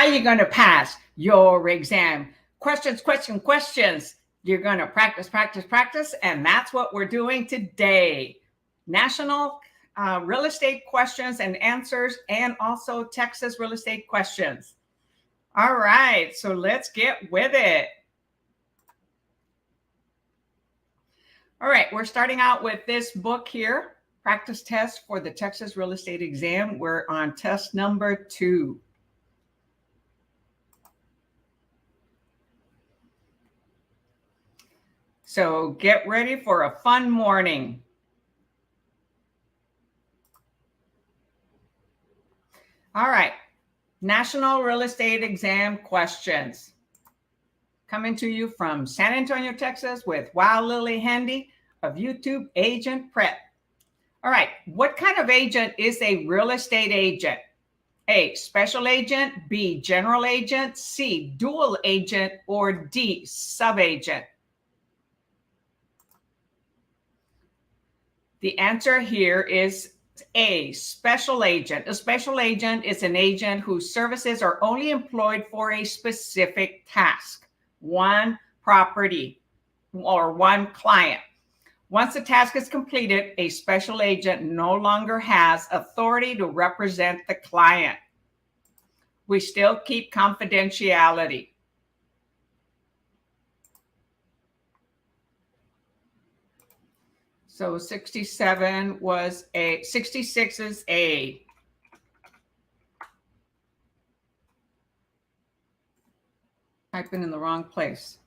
how you're going to pass your exam. Questions. You're going to practice, and that's what we're doing today. National real estate questions and answers, and also Texas real estate questions. All right, so let's get with it. All right, we're starting out with this book here, Practice Test for the Texas Real Estate Exam. We're on test number 2. So get ready for a fun morning. All right, National Real Estate Exam questions. Coming to you from San Antonio, Texas with Wow Lillie Handy of YouTube Agent Prep. All right, what kind of agent is a real estate agent? A, special agent, B, general agent, C, dual agent, or D, subagent? The answer here is A, special agent. A special agent is an agent whose services are only employed for a specific task, one property, or one client. Once the task is completed, a special agent no longer has authority to represent the client. We still keep confidentiality. So 67 was A. 66 is A. Typing in the wrong place.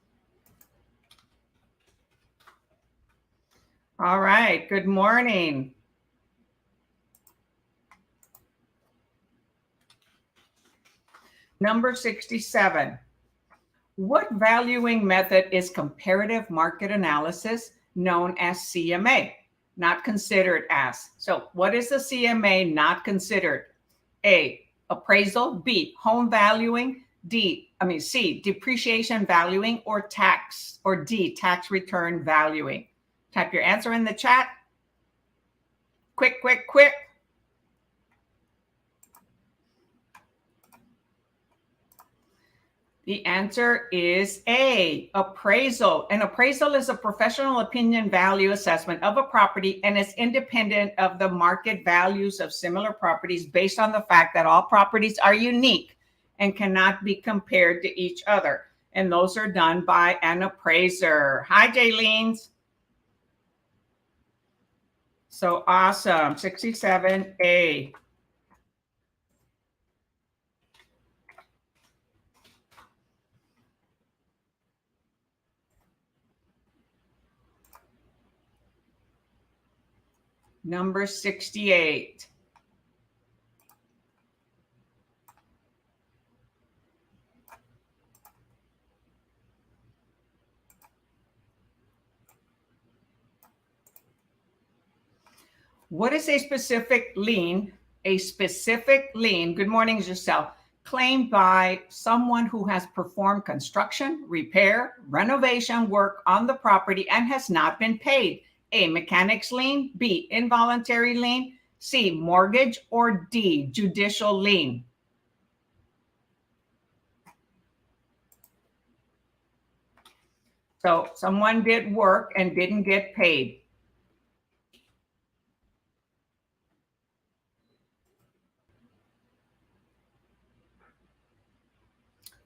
All right, good morning. Number 67. What valuing method is comparative market analysis, known as CMA, not considered as? So what is the CMA not considered? A, appraisal, B, home valuing, C, depreciation valuing, or tax, or D, tax return valuing. Type your answer in the chat. Quick. The answer is A, appraisal. An appraisal is a professional opinion value assessment of a property and is independent of the market values of similar properties based on the fact that all properties are unique and cannot be compared to each other. And those are done by an appraiser. Hi, Jaylene's. So awesome, 67A. Number 68. What is a specific lien? A specific lien, good morning, Giselle, claimed by someone who has performed construction, repair, renovation work on the property and has not been paid. A, mechanic's lien, B, involuntary lien, C, mortgage, or D, judicial lien? So someone did work and didn't get paid.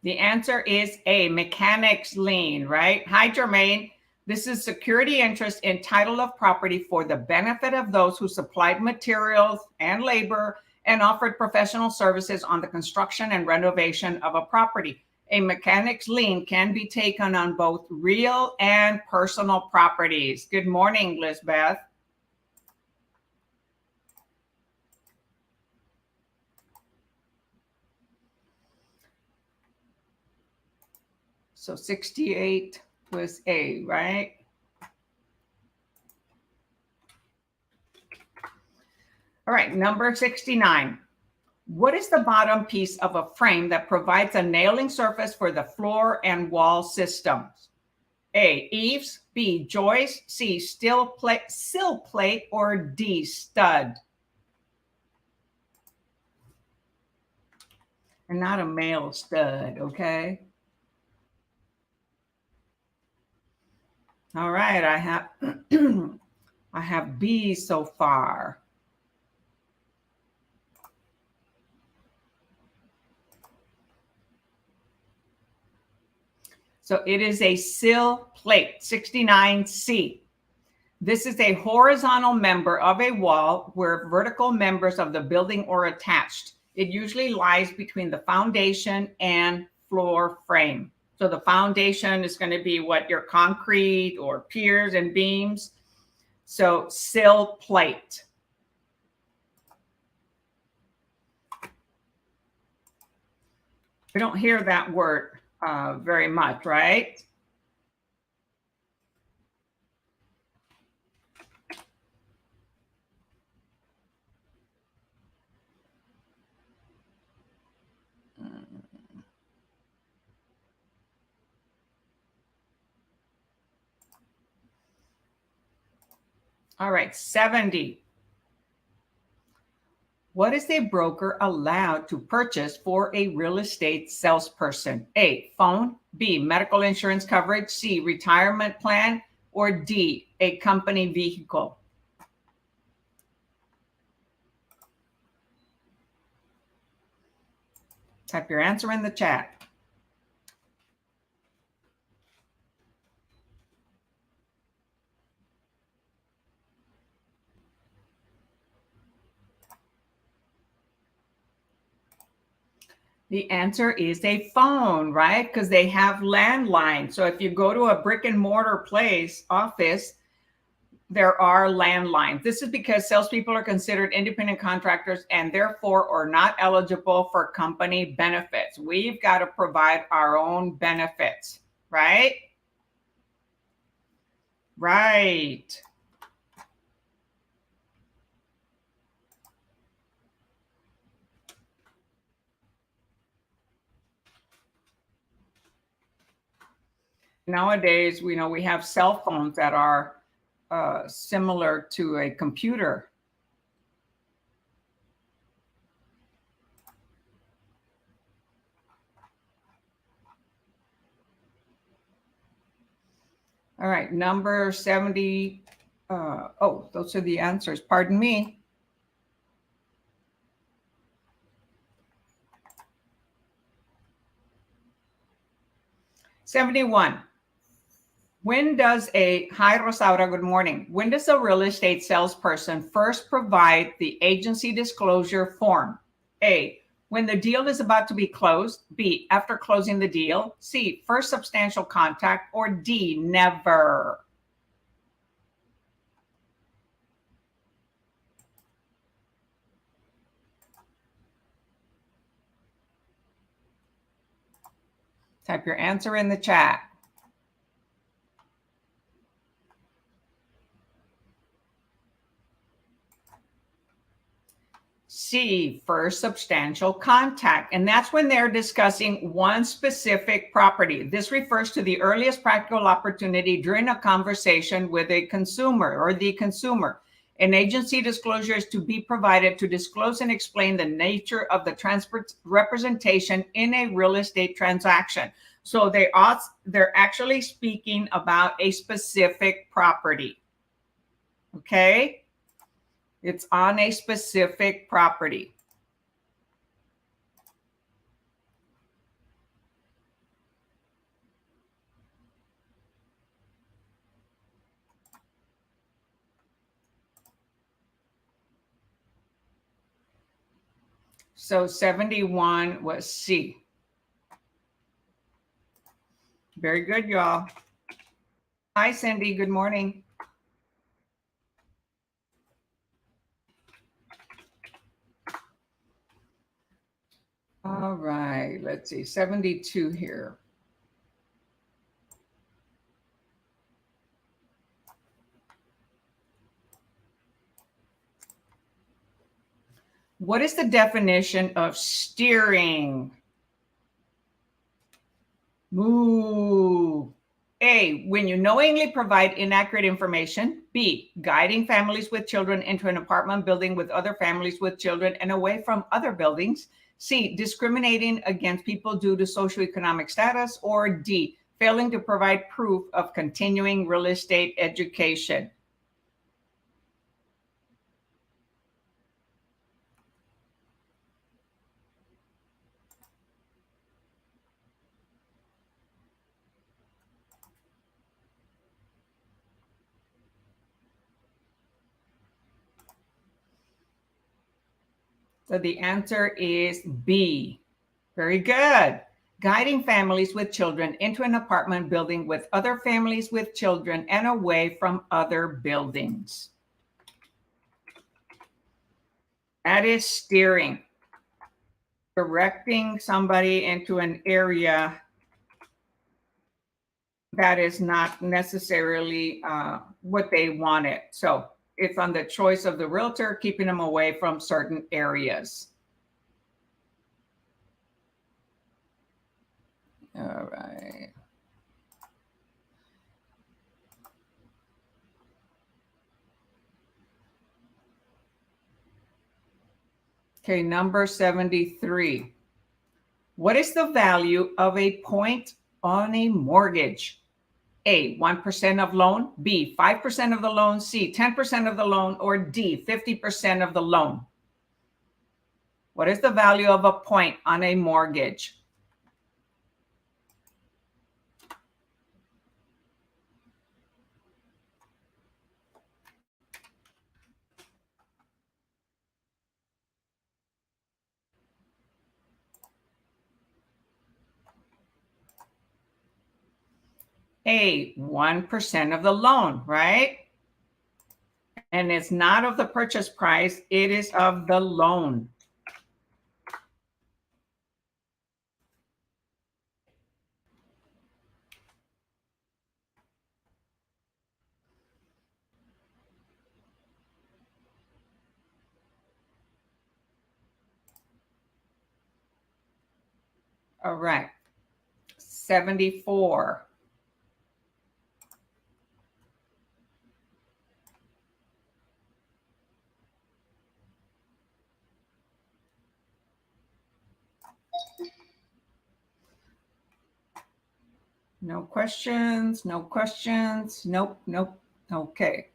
The answer is A, mechanic's lien, right? Hi, Jermaine. This is security interest in title of property for the benefit of those who supplied materials and labor and offered professional services on the construction and renovation of a property. A mechanic's lien can be taken on both real and personal properties. Good morning, Lizbeth. So 68 was A, right? All right, number 69. What is the bottom piece of a frame that provides a nailing surface for the floor and wall systems? A, eaves, B, joist, C, sill plate, or D, stud? and not a male stud, okay? All right, I have I have B so far. So it is a sill plate, 69C. This is a horizontal member of a wall where vertical members of the building are attached. It usually lies between the foundation and floor frame. So the foundation is going to be what, your concrete or piers and beams. So sill plate. We don't hear that word very much, right? All right, 70. What is a broker allowed to purchase for a real estate salesperson? A, phone, B, medical insurance coverage, C, retirement plan, or D, a company vehicle? Type your answer in the chat. The answer is a phone, right? Because they have landlines. So if you go to a brick and mortar place, office, there are landlines. This is because salespeople are considered independent contractors and therefore are not eligible for company benefits. We've got to provide our own benefits, right? Right. Nowadays, we have cell phones that are similar to a computer. All right, number 70. Oh, those are the answers. Pardon me. '71. When does hi Rosaura, good morning. When does a real estate salesperson first provide the agency disclosure form? A, when the deal is about to be closed. B, after closing the deal. C, first substantial contact. Or D, never. Type your answer in the chat. C, first substantial contact. And that's when they're discussing one specific property. This refers to the earliest practical opportunity during a conversation with a consumer or the consumer. An agency disclosure is to be provided to disclose and explain the nature of the representation in a real estate transaction. So they're actually speaking about a specific property. Okay? It's on a specific property. So 71 was C. Very good, y'all. Hi, Cindy. Good morning. All right, let's see, 72 here. What is the definition of steering? Move. A, when you knowingly provide inaccurate information. B, guiding families with children into an apartment building with other families with children and away from other buildings. C, discriminating against people due to socioeconomic status, or D, failing to provide proof of continuing real estate education. So the answer is B. Very good. Guiding families with children into an apartment building with other families with children and away from other buildings. That is steering. Directing somebody into an area that is not necessarily what they wanted. So it's on the choice of the realtor, keeping them away from certain areas. All right. Okay, number 73. What is the value of a point on a mortgage? A, 1% of loan, B, 5% of the loan, C, 10% of the loan, or D, 50% of the loan? What is the value of a point on a mortgage? A, 1% of the loan, right? And it's not of the purchase price, it is of the loan. All right. 74. No questions, no questions. Nope, nope. Okay.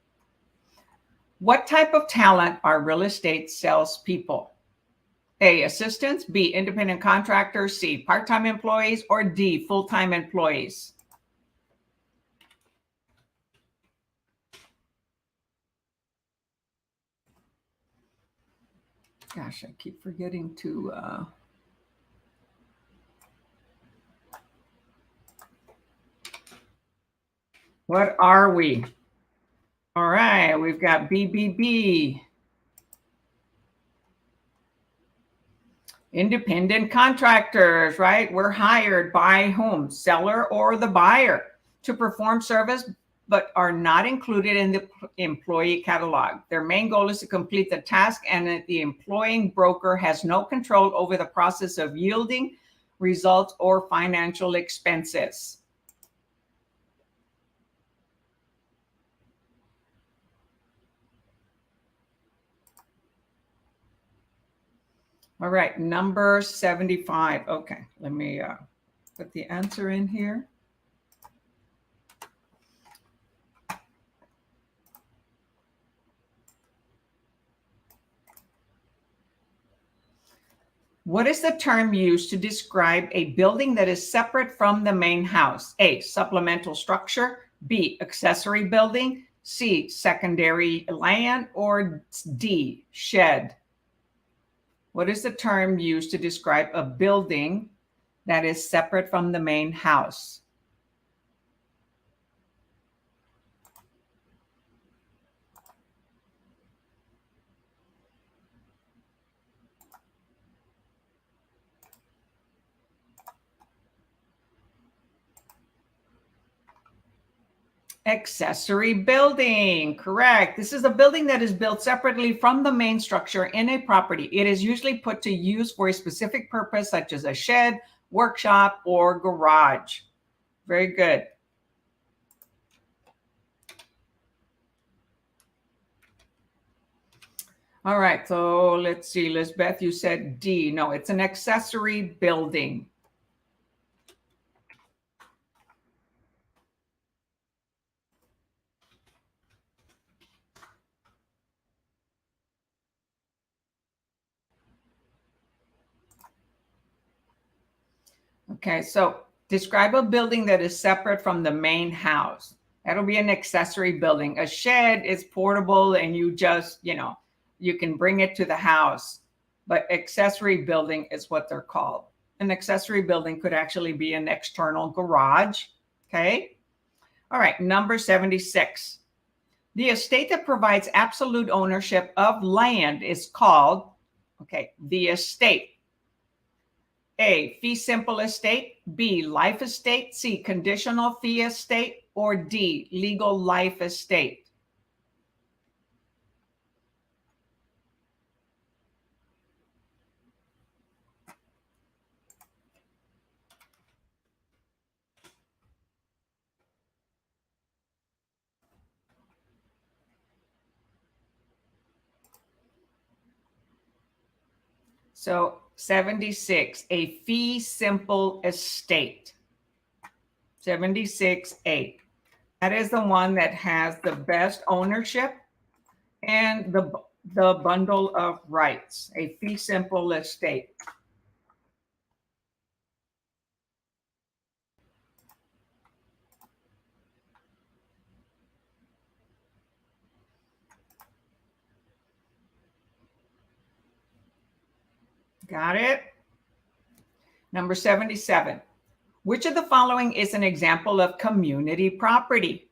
What type of talent are real estate salespeople? A, assistants, B, independent contractors, C, part-time employees, or D, full-time employees? Gosh, I keep forgetting to what are we? All right, we've got BBB. Independent contractors, right? We're hired by whom? Seller or the buyer to perform service, but are not included in the employee catalog. Their main goal is to complete the task, and the employing broker has no control over the process of yielding results or financial expenses. All right, number 75. Okay, let me put the answer in here. What is the term used to describe a building that is separate from the main house? A, supplemental structure, B, accessory building, C, secondary land, or D, shed? What is the term used to describe a building that is separate from the main house? Accessory building, correct. This is a building that is built separately from the main structure in a property. It is usually put to use for a specific purpose, such as a shed, workshop, or garage. Very good. All right, so let's see, Lisbeth, you said D. No, it's an accessory building. Okay, so describe a building that is separate from the main house. That'll be an accessory building. A shed is portable and you just, you can bring it to the house. But accessory building is what they're called. An accessory building could actually be an external garage. Okay. All right, number 76. The estate that provides absolute ownership of land is called, okay, the estate. A, fee simple estate, B, life estate, C, conditional fee estate, or D, legal life estate. So 76, a fee simple estate. 76A. That is the one that has the best ownership and the bundle of rights, a fee simple estate. Got it? Number 77. Which of the following is an example of community property?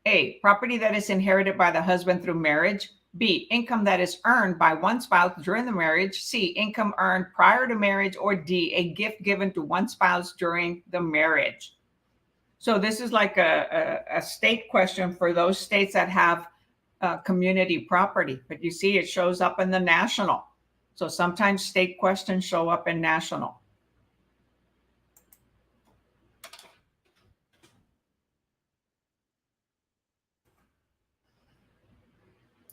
A, property that is inherited by the husband through marriage. B, income that is earned by one spouse during the marriage. C, income earned prior to marriage. Or D, a gift given to one spouse during the marriage. So this is like a state question for those states that have community property. But you see, it shows up in the national. So sometimes state questions show up in national.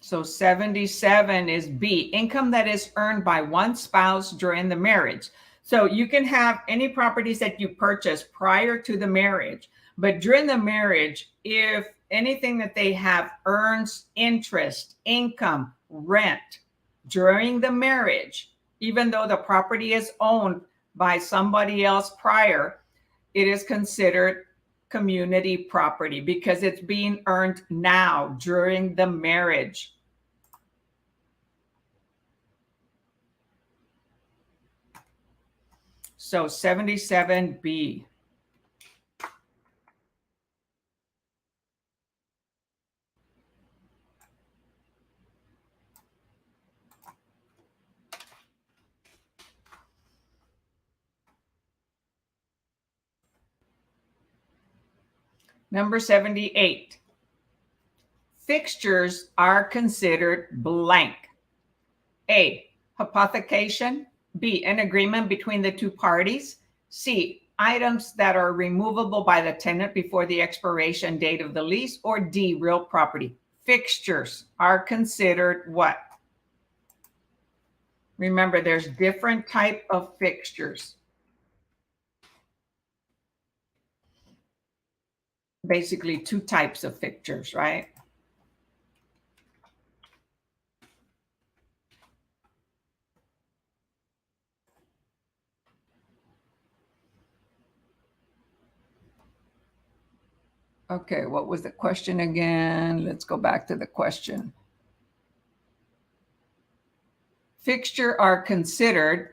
So 77 is B, income that is earned by one spouse during the marriage. So you can have any properties that you purchase prior to the marriage, but during the marriage, if anything that they have earns interest, income, rent during the marriage, even though the property is owned by somebody else prior, it is considered community property because it's being earned now during the marriage. So 77B. Number 78. Fixtures are considered blank. A, hypothecation. B, an agreement between the two parties. C, items that are removable by the tenant before the expiration date of the lease. Or D, real property. Fixtures are considered what? Remember, there's different type of fixtures. Basically, two types of fixtures, right? Okay, what was the question again? Let's go back to the question. Fixture are considered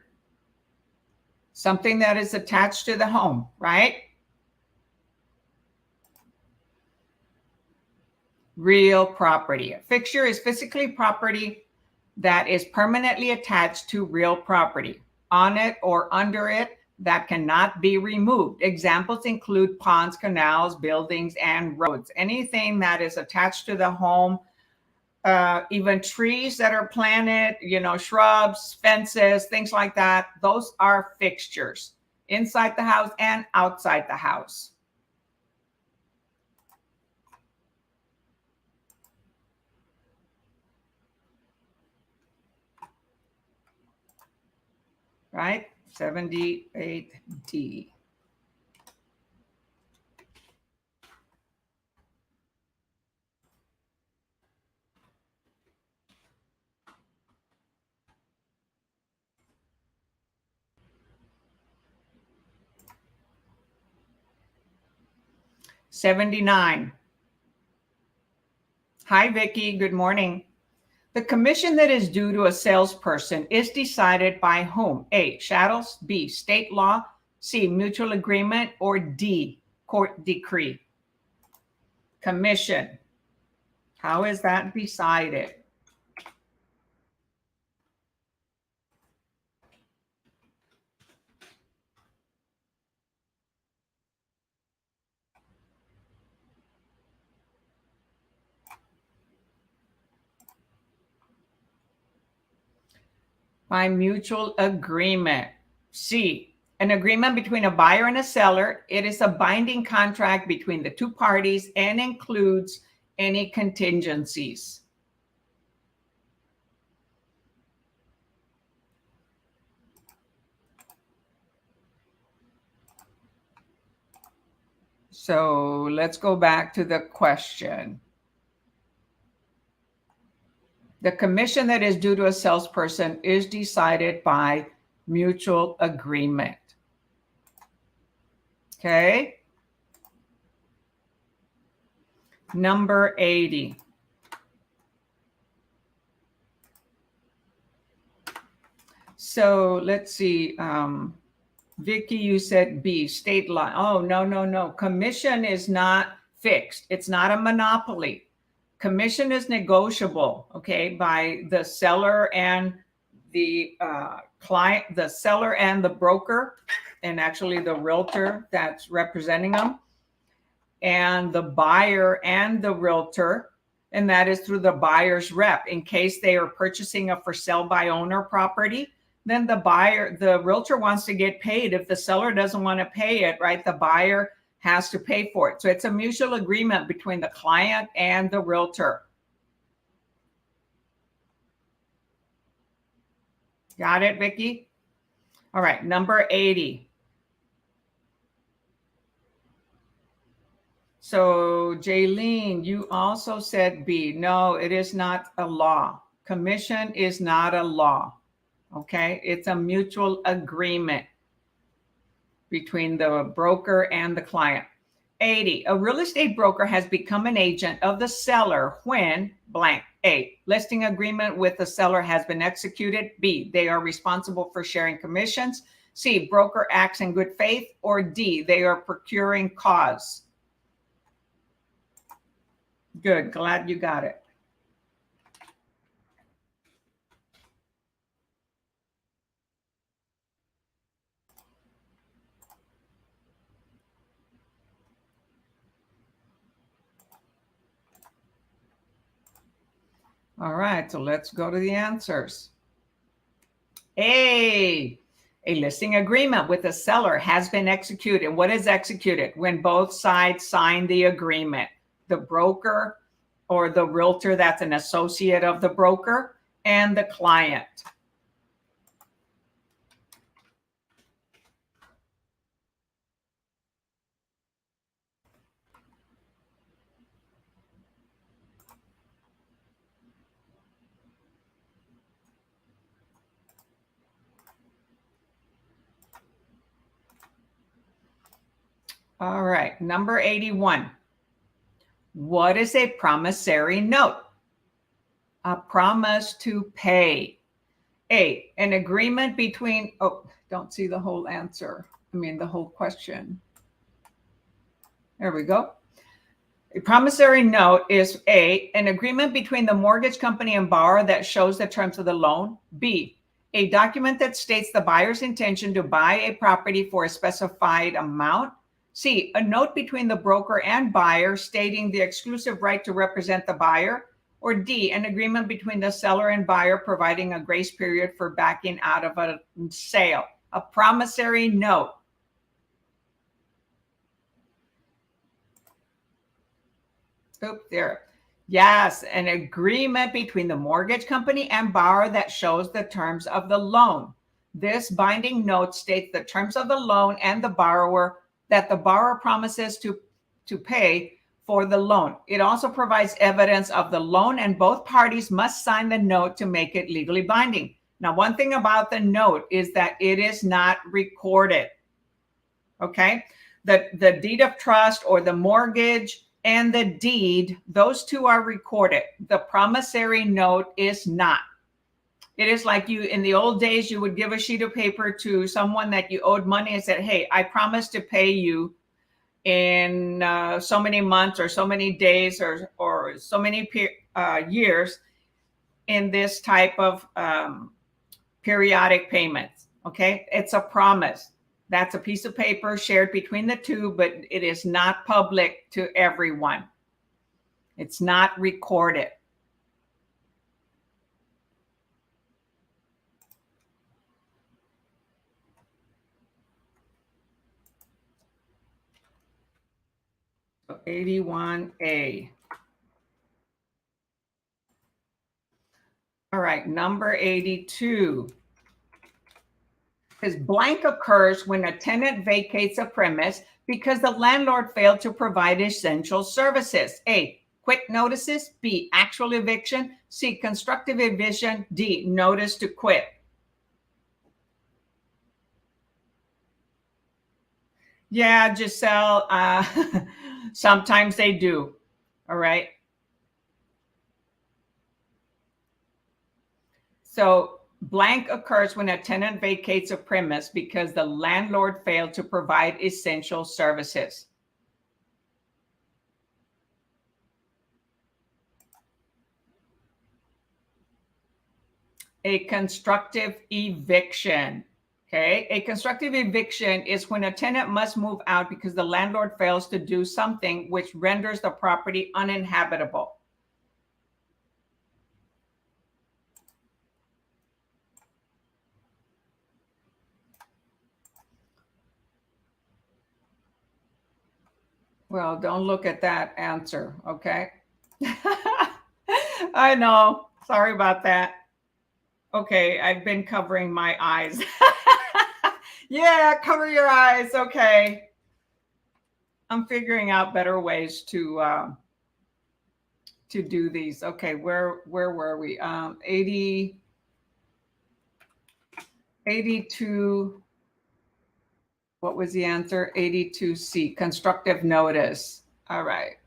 something that is attached to the home, right? Real property. A fixture is physically property that is permanently attached to real property, on it or under it, that cannot be removed. Examples include ponds, canals, buildings, and roads. Anything that is attached to the home, even trees that are planted, shrubs, fences, things like that. Those are fixtures inside the house and outside the house. right? 78D. $79. Hi, Vicki. Good morning. The commission that is due to a salesperson is decided by whom? A, shadows, B, state law, C, mutual agreement, or D, court decree. Commission. How is that decided? By mutual agreement. C, an agreement between a buyer and a seller. It is a binding contract between the two parties and includes any contingencies. So let's go back to the question. The commission that is due to a salesperson is decided by mutual agreement. Okay. Number 80. So let's see. Vicki, you said B, state law. Oh, no. Commission is not fixed. It's not a monopoly. Commission is negotiable, okay, by the seller and the client, the seller and the broker, and actually the realtor that's representing them, and the buyer and the realtor, and that is through the buyer's rep. In case they are purchasing a for sale by owner property, then the realtor wants to get paid. If the seller doesn't want to pay it, right, the buyer has to pay for it. So it's a mutual agreement between the client and the realtor. Got it, Vicki? All right, number 80. So Jaylene, you also said B. No, it is not a law. Commission is not a law. Okay, it's a mutual agreement between the broker and the client. 80, a real estate broker has become an agent of the seller when blank. A, listing agreement with the seller has been executed. B, they are responsible for sharing commissions. C, broker acts in good faith. Or D, they are procuring cause. Good, glad you got it. All right, so let's go to the answers. A listing agreement with the seller has been executed. What is executed? When both sides sign the agreement. The broker or the realtor that's an associate of the broker and the client. All right, number 81. What is a promissory note? A promise to pay. A, an agreement between, oh, don't see the whole answer. I mean, the whole question. There we go. A promissory note is A, an agreement between the mortgage company and borrower that shows the terms of the loan. B, a document that states the buyer's intention to buy a property for a specified amount. C, a note between the broker and buyer stating the exclusive right to represent the buyer. Or D, an agreement between the seller and buyer providing a grace period for backing out of a sale. A promissory note. Oop, there. Yes, an agreement between the mortgage company and borrower that shows the terms of the loan. This binding note states the terms of the loan and the borrower that the borrower promises to pay for the loan. It also provides evidence of the loan, and both parties must sign the note to make it legally binding. Now, one thing about the note is that it is not recorded. Okay? The deed of trust or the mortgage and the deed, those two are recorded. The promissory note is not. It is like you, in the old days, you would give a sheet of paper to someone that you owed money and said, hey, I promise to pay you in so many months or so many days or so many years in this type of periodic payments. Okay, it's a promise. That's a piece of paper shared between the two, but it is not public to everyone. It's not recorded. So 81A. All right, number 82. Says blank occurs when a tenant vacates a premise because the landlord failed to provide essential services. A, quick notices. B, actual eviction. C, constructive eviction. D, notice to quit. Yeah, Giselle, sometimes they do. All right. So blank occurs when a tenant vacates a premise because the landlord failed to provide essential services. A constructive eviction. Okay, a constructive eviction is when a tenant must move out because the landlord fails to do something which renders the property uninhabitable. Well, don't look at that answer, okay? I know. Sorry about that. Okay, I've been covering my eyes. Yeah, cover your eyes. Okay. I'm figuring out better ways to do these. Okay, where were we? 82. What was the answer? 82C, constructive notice. All right.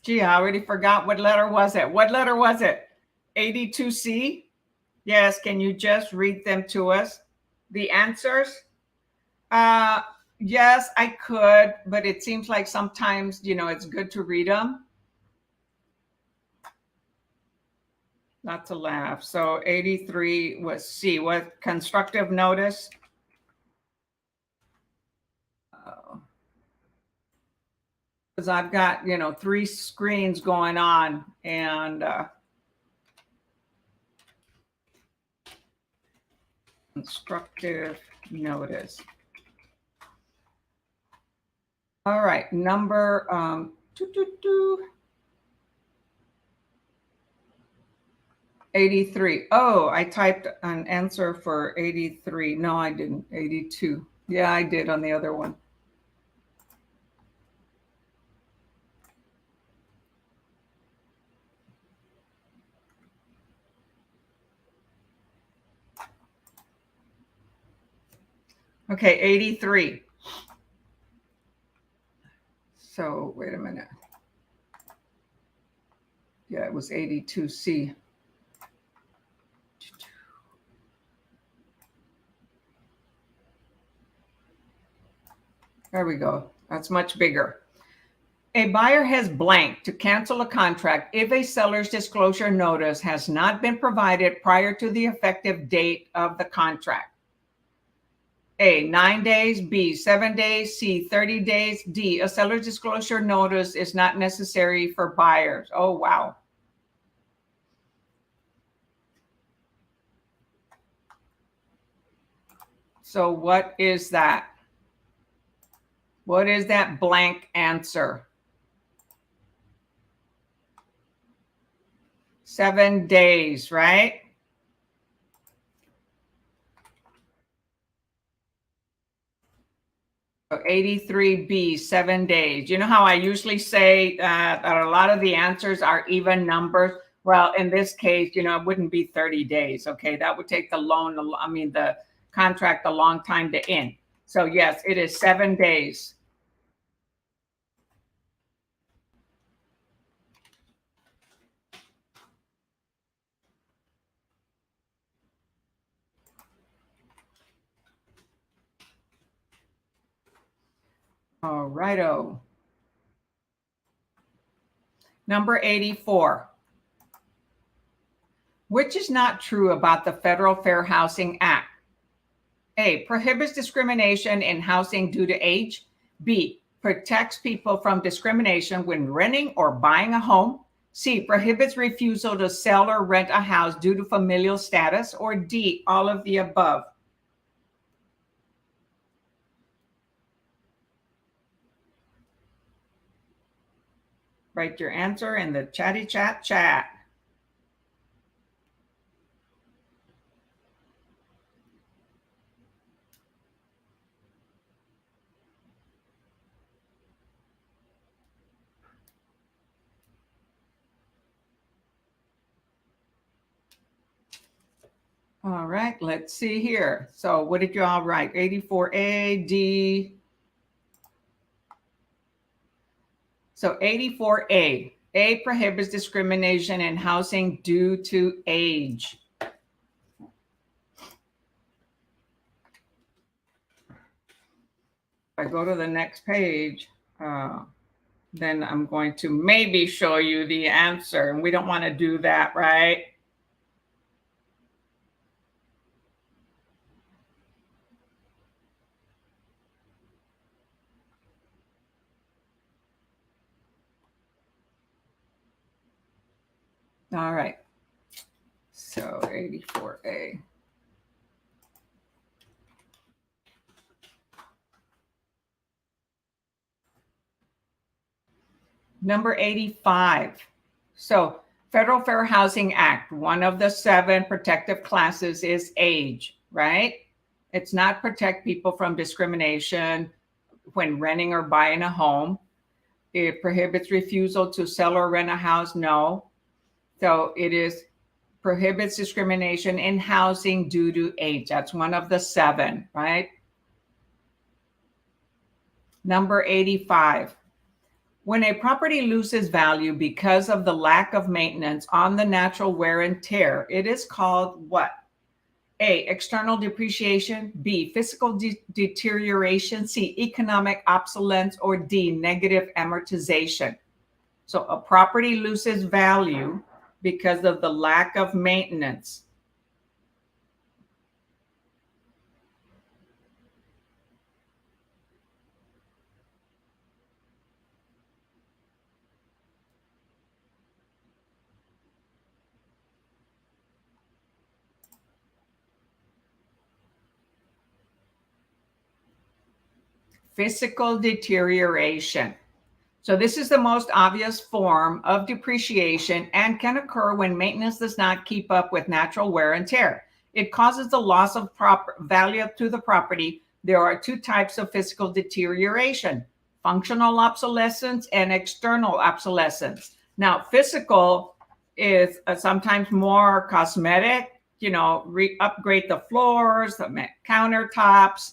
Gee, I already forgot what letter was it. What letter was it? 82C? Yes, can you just read them to us? The answers? Yes, I could, but it seems like sometimes, it's good to read them. Not to laugh. So 83 was C. What constructive notice? Because I've got, 3 screens going on and constructive notice. All right, number 83. Oh, I typed an answer for 83. No, I didn't. 82. Yeah, I did on the other one. Okay, 83. So wait a minute. Yeah, it was 82C. There we go. That's much bigger. A buyer has blank to cancel a contract if a seller's disclosure notice has not been provided prior to the effective date of the contract. A, 9 days. B, 7 days. C, 30 days. D, a seller's disclosure notice is not necessary for buyers. Oh, wow. So what is that? What is that blank answer? 7 days, right? So 83B, 7 days. You know how I usually say that a lot of the answers are even numbers? Well, in this case, it wouldn't be 30 days. Okay, that would take the the contract a long time to end. So yes, it is 7 days. All righto. Number 84. Which is not true about the Federal Fair Housing Act? A, prohibits discrimination in housing due to age. B, protects people from discrimination when renting or buying a home. C, prohibits refusal to sell or rent a house due to familial status. Or D, all of the above. Write your answer in the chatty chat. All right, let's see here. So what did you all write? 84A, D. So 84A. A, prohibits discrimination in housing due to age. If I go to the next page, then I'm going to maybe show you the answer. And we don't want to do that, right? All right. So 84A. Number 85. So Federal Fair Housing Act, one of the 7 protective classes is age, right? It's not protect people from discrimination when renting or buying a home. It prohibits refusal to sell or rent a house. No. So it is prohibits discrimination in housing due to age. That's one of the 7, right? Number 85. When a property loses value because of the lack of maintenance on the natural wear and tear, it is called what? A, external depreciation. B, physical deterioration. C, economic obsolescence. Or D, negative amortization. So a property loses value because of the lack of maintenance. Physical deterioration. So this is the most obvious form of depreciation and can occur when maintenance does not keep up with natural wear and tear. It causes the loss of value to the property. There are 2 types of physical deterioration: functional obsolescence and external obsolescence. Now, physical is sometimes more cosmetic, upgrade the floors, the countertops.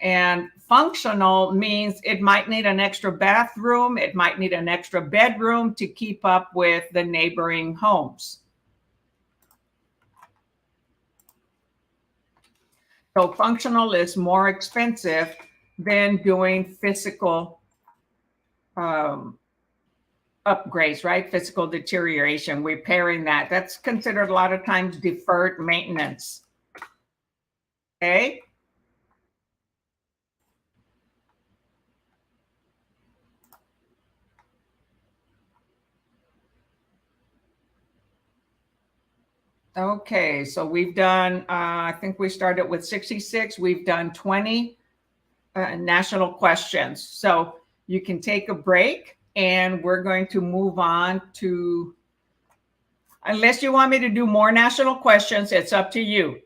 And functional means it might need an extra bathroom, it might need an extra bedroom to keep up with the neighboring homes. So functional is more expensive than doing physical upgrades, right? Physical deterioration, repairing that. That's considered a lot of times deferred maintenance. Okay. Okay, so we've done, I think we started with 66. We've done 20 national questions. So you can take a break and we're going to move on to Unless you want me to do more national questions, it's up to you.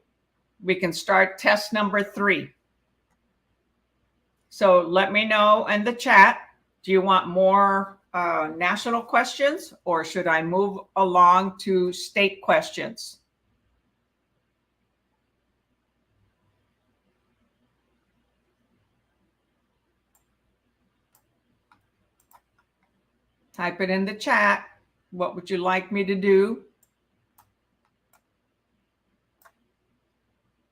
We can start test number 3. So let me know in the chat, do you want more national questions, or should I move along to state questions? Type it in the chat. What would you like me to do?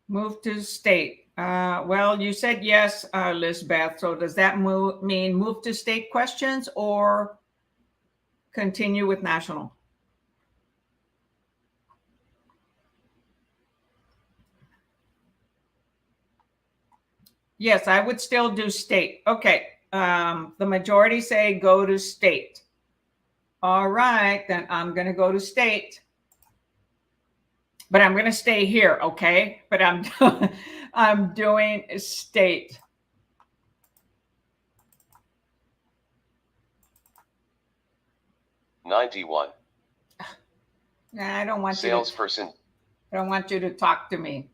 Move to state. Well, you said yes, Lisbeth. So does that mean move to state questions or continue with national? Yes, I would still do state. Okay. The majority say go to state. All right, then I'm going to go to state. But I'm going to stay here, okay? But I'm doing state. $91. Nah, I don't want Salesperson. I don't want you to talk to me.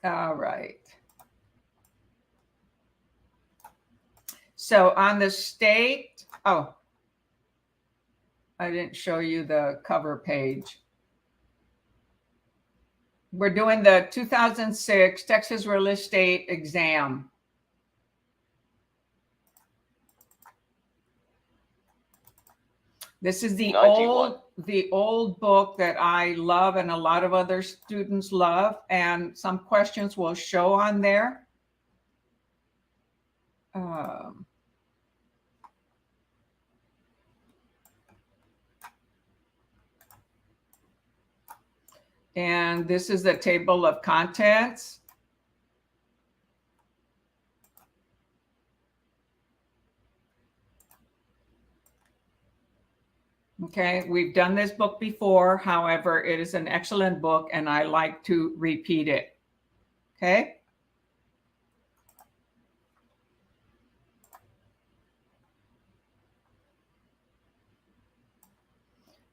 All right. So on the state, oh, I didn't show you the cover page. We're doing the 2006 Texas Real Estate Exam. This is the 91. old book that I love and a lot of other students love, and some questions will show on there. And this is the table of contents. Okay, we've done this book before. However, it is an excellent book and I like to repeat it. Okay.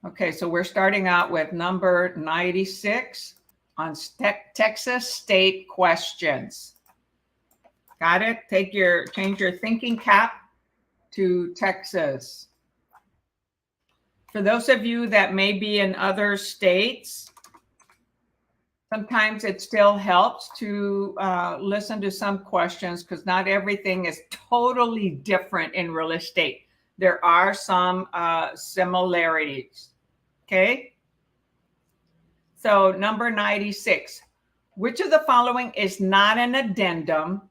Okay, so we're starting out with number 96 on Texas state questions. Got it? Change your thinking cap to Texas. For those of you that may be in other states, sometimes it still helps to listen to some questions because not everything is totally different in real estate. There are some similarities. Okay. So number 96, which of the following is not an addendum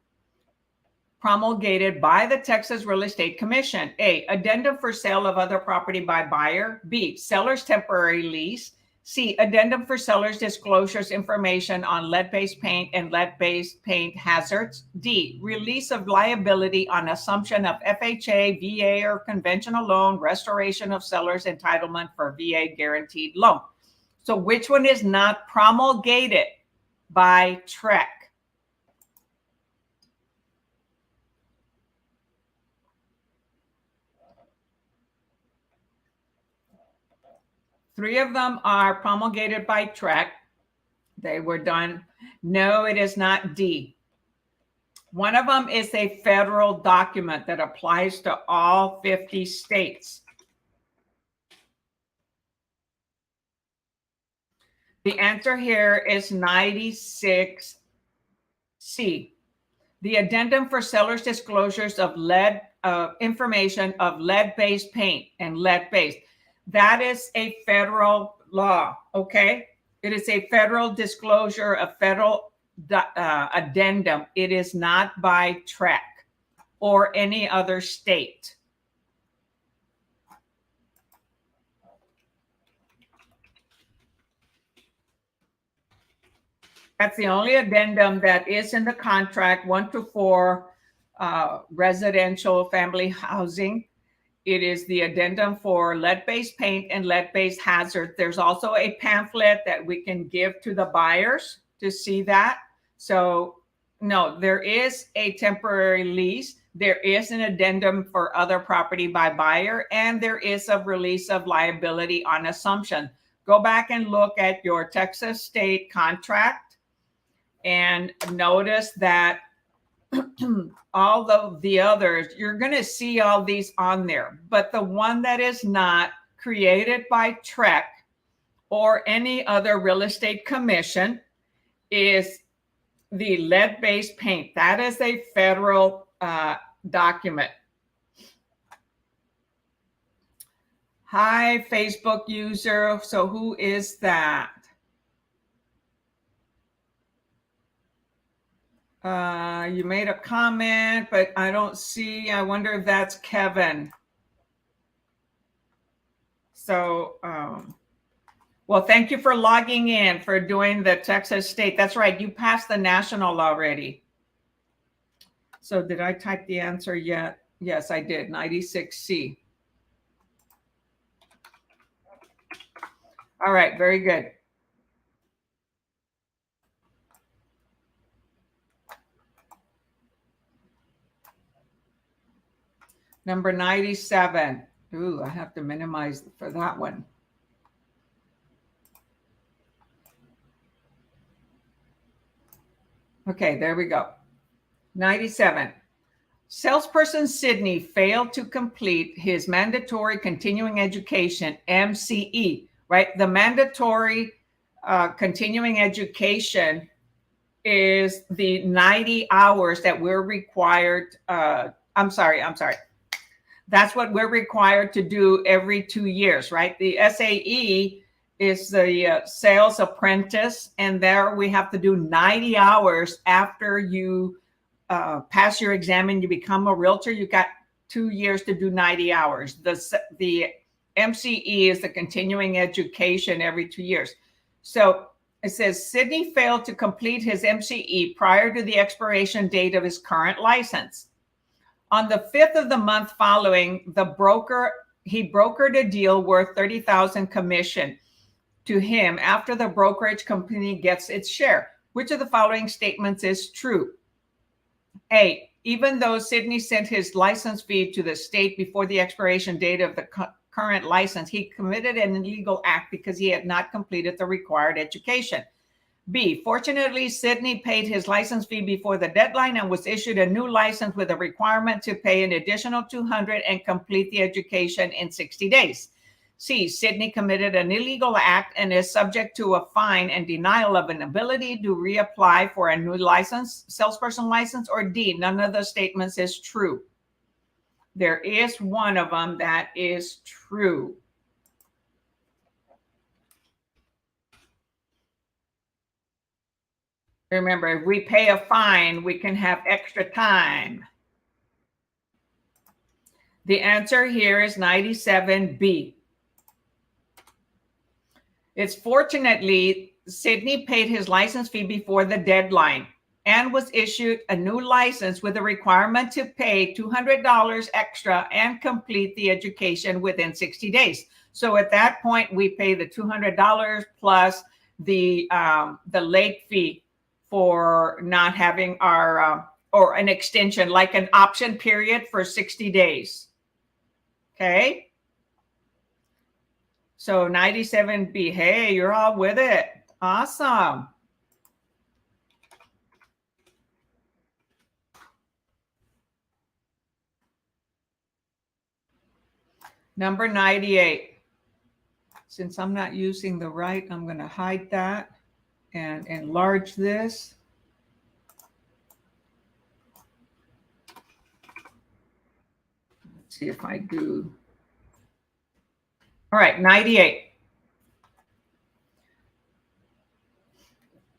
promulgated by the Texas Real Estate Commission? A, addendum for sale of other property by buyer. B, seller's temporary lease. C, addendum for seller's disclosures information on lead-based paint and lead-based paint hazards. D, release of liability on assumption of FHA, VA, or conventional loan, restoration of seller's entitlement for VA guaranteed loan. So which one is not promulgated by TREC? Three of them are promulgated by TREC. They were done. No, it is not D. One of them is a federal document that applies to all 50 states. The answer here is 96C. The addendum for seller's disclosures of information of lead-based paint and lead-based. That is a federal law, okay? It is a federal disclosure, a federal addendum. It is not by TREC or any other state. That's the only addendum that is in the contract, 1 to 4 residential family housing. It is the addendum for lead-based paint and lead-based hazard. There's also a pamphlet that we can give to the buyers to see that. So no, there is a temporary lease, There is an addendum for other property by buyer, and there is a release of liability on assumption. Go back and look at your Texas state contract and notice that all the others, you're going to see all these on there. But the one that is not created by TREC or any other real estate commission is the lead-based paint. That is a federal document. Hi, Facebook user. So who is that? You made a comment, but I don't see. I wonder if that's Kevin. So, well, thank you for logging in, for doing the Texas state. That's right. You passed the national already. So did I type the answer yet? Yes, I did. 96C. All right. Very good. Number 97. Ooh, I have to minimize for that one. Okay, there we go. 97. Salesperson Sydney failed to complete his mandatory continuing education, MCE, right? The mandatory continuing education is the 90 hours that we're required. I'm sorry. That's what we're required to do every 2 years, right? The SAE is the sales apprentice, and there we have to do 90 hours after you pass your exam and you become a realtor. You got 2 years to do 90 hours. The MCE is the continuing education every 2 years. So it says Sydney failed to complete his MCE prior to the expiration date of his current license. On the 5th of the month following, he brokered a deal worth $30,000 commission to him after the brokerage company gets its share. Which of the following statements is true? A, even though Sydney sent his license fee to the state before the expiration date of the current license, he committed an illegal act because he had not completed the required education. B, fortunately, Sydney paid his license fee before the deadline and was issued a new license with a requirement to pay an additional $200 and complete the education in 60 days. C, Sydney committed an illegal act and is subject to a fine and denial of an ability to reapply for a new license, salesperson license. Or D, none of the statements is true. There is one of them that is true. Remember, if we pay a fine, we can have extra time. The answer here is 97B. It's fortunately, Sydney paid his license fee before the deadline and was issued a new license with a requirement to pay $200 extra and complete the education within 60 days. So at that point, we pay the $200 plus the late fee for not having our, or an extension, like an option period for 60 days. Okay. So 97B, hey, you're all with it. Awesome. Number 98. Since I'm not using the right, I'm going to hide that and enlarge this. Let's see if I do. All right, 98.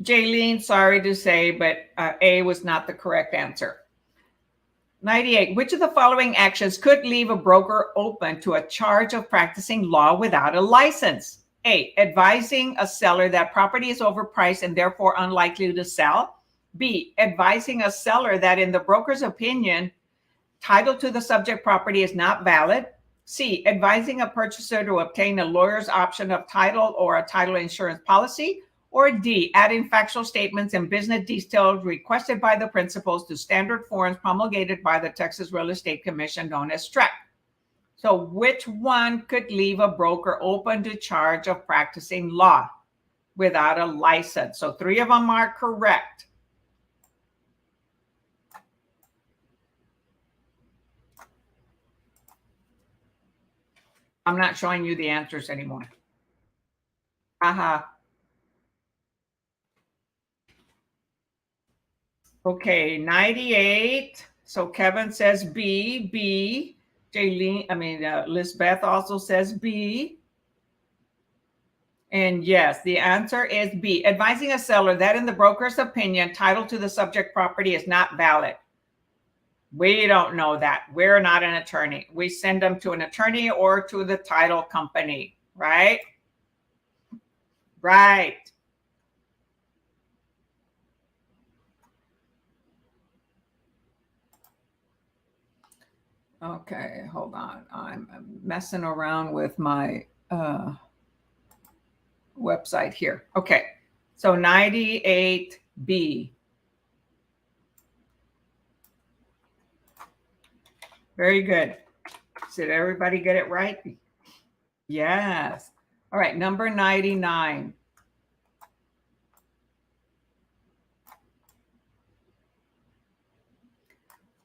Jaylene, sorry to say, but A was not the correct answer. 98. Which of the following actions could leave a broker open to a charge of practicing law without a license? A, advising a seller that property is overpriced and therefore unlikely to sell. B, advising a seller that in the broker's opinion, title to the subject property is not valid. C, advising a purchaser to obtain a lawyer's option of title or a title insurance policy. or D, adding factual statements and business details requested by the principals to standard forms promulgated by the Texas Real Estate Commission, known as TREC. So which one could leave a broker open to charge of practicing law without a license? So 3 of them are correct. I'm not showing you the answers anymore. Okay, 98. So Kevin says B. Lisbeth also says B. And yes, the answer is B. Advising a seller that in the broker's opinion, title to the subject property is not valid. We don't know that. We're not an attorney. We send them to an attorney or to the title company, right? Right. Okay, hold on. I'm messing around with my website here. Okay, so 98B. Very good. Did everybody get it right? Yes. All right, number 99.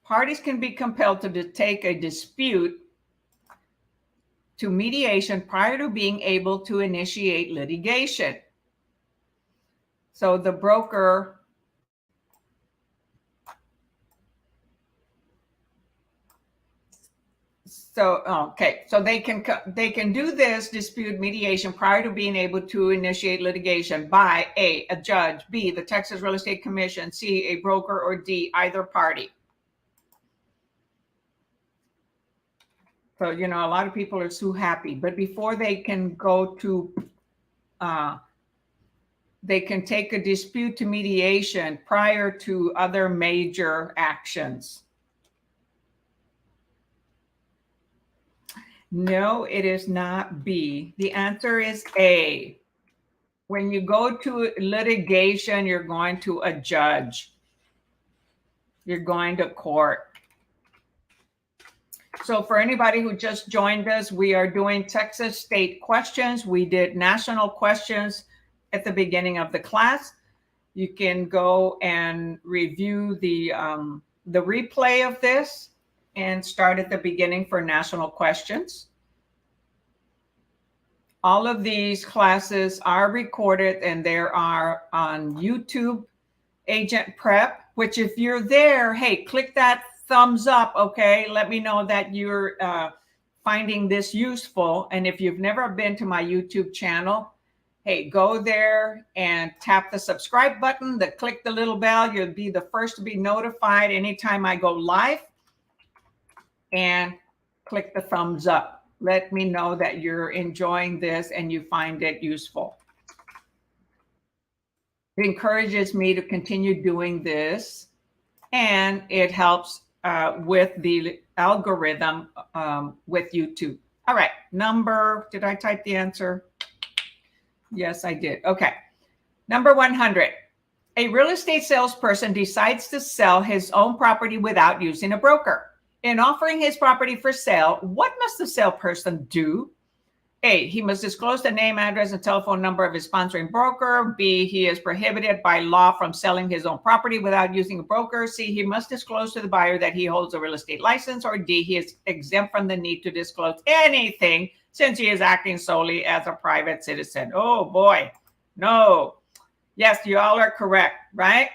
Parties can be compelled to take a dispute to mediation prior to being able to initiate litigation. So the broker so they can do this dispute mediation prior to being able to initiate litigation by A, a judge, B, the Texas Real Estate Commission, C, a broker, or D, either party. So, a lot of people are so happy, but before they can go to, they can take a dispute to mediation prior to other major actions. No, it is not B. The answer is A. When you go to litigation, you're going to a judge. You're going to court. So for anybody who just joined us, we are doing Texas state questions. We did national questions at the beginning of the class. You can go and review the replay of this and start at the beginning for national questions. All of these classes are recorded and they are on YouTube AgentPrep, which if you're there, hey, click that thumbs up, okay? Let me know that you're finding this useful. And if you've never been to my YouTube channel, hey, go there and tap the subscribe button, click the little bell. You'll be the first to be notified anytime I go live, and click the thumbs up. Let me know that you're enjoying this and you find it useful. It encourages me to continue doing this, and it helps with the algorithm with YouTube. All right, did I type the answer? Yes, I did. Okay, number 100. A real estate salesperson decides to sell his own property without using a broker. In offering his property for sale, what must the salesperson do? A, he must disclose the name, address, and telephone number of his sponsoring broker. B, he is prohibited by law from selling his own property without using a broker. C, he must disclose to the buyer that he holds a real estate license. Or D, he is exempt from the need to disclose anything since he is acting solely as a private citizen. Oh boy, no. Yes, you all are correct, right?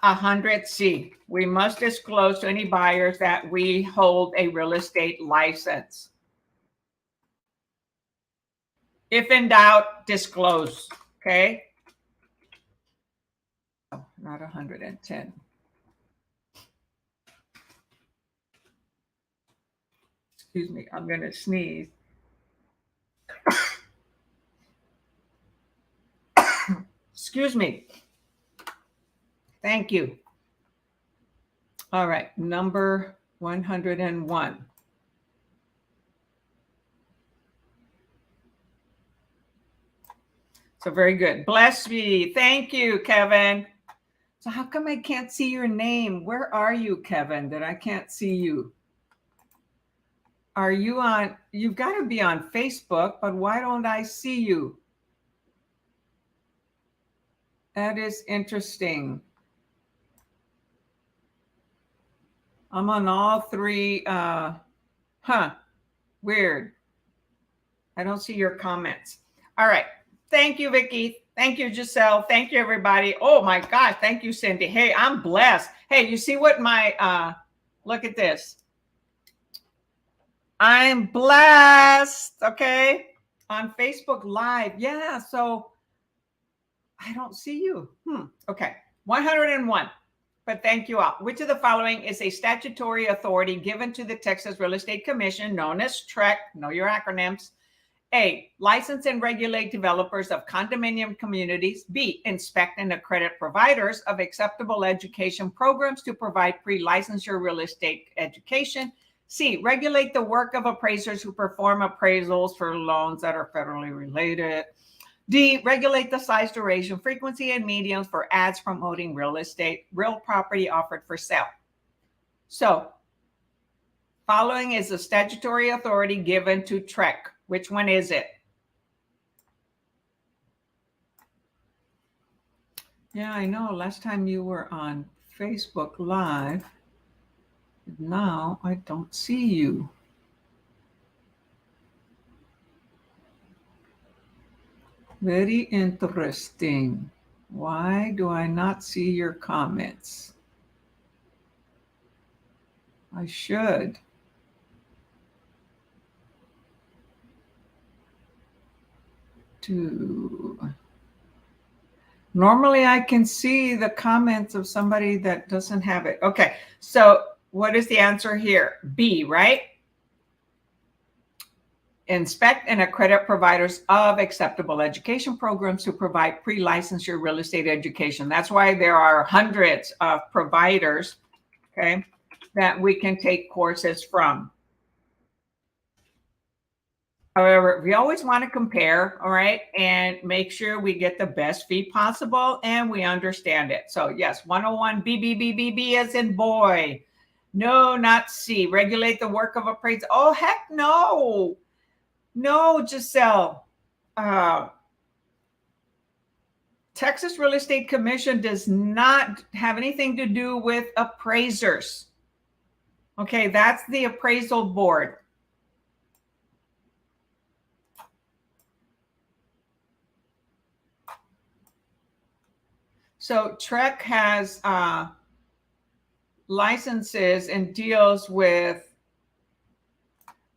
100C, we must disclose to any buyers that we hold a real estate license. If in doubt, disclose, okay? Oh, not 110. Excuse me, I'm going to sneeze. Excuse me. Thank you. All right, number 101. So very good. Bless me. Thank you, Kevin. So how come I can't see your name? Where are you, Kevin, that I can't see you? Are you on? You've got to be on Facebook, but why don't I see you? That is interesting. I'm on all three. Weird. I don't see your comments. All right. Thank you, Vicki. Thank you, Giselle. Thank you, everybody. Oh my gosh. Thank you, Cindy. Hey, I'm blessed. Hey, you see what my, look at this. I'm blessed. Okay. On Facebook Live. Yeah. So I don't see you. Okay. 101. But thank you all. Which of the following is a statutory authority given to the Texas Real Estate Commission, known as TREC? Know your acronyms. A, license and regulate developers of condominium communities. B, inspect and accredit providers of acceptable education programs to provide pre-licensure real estate education. C, regulate the work of appraisers who perform appraisals for loans that are federally related. D, regulate the size, duration, frequency, and mediums for ads promoting real estate, real property offered for sale. So, following is the statutory authority given to TREC. Which one is it? Yeah, I know. Last time you were on Facebook Live. Now I don't see you. Very interesting. Why do I not see your comments? I should. Normally I can see the comments of somebody that doesn't have it. Okay, so what is the answer here? B, right? Inspect and accredit providers of acceptable education programs to provide pre-licensure real estate education. That's why there are hundreds of providers, okay, that we can take courses from. However, we always want to compare, all right, and make sure we get the best fee possible and we understand it. So yes, 101 B as in boy. No, not C. Regulate the work of appraisal. Oh, heck no. No, Giselle. Texas Real Estate Commission does not have anything to do with appraisers. Okay, that's the appraisal board. So TREC has licenses and deals with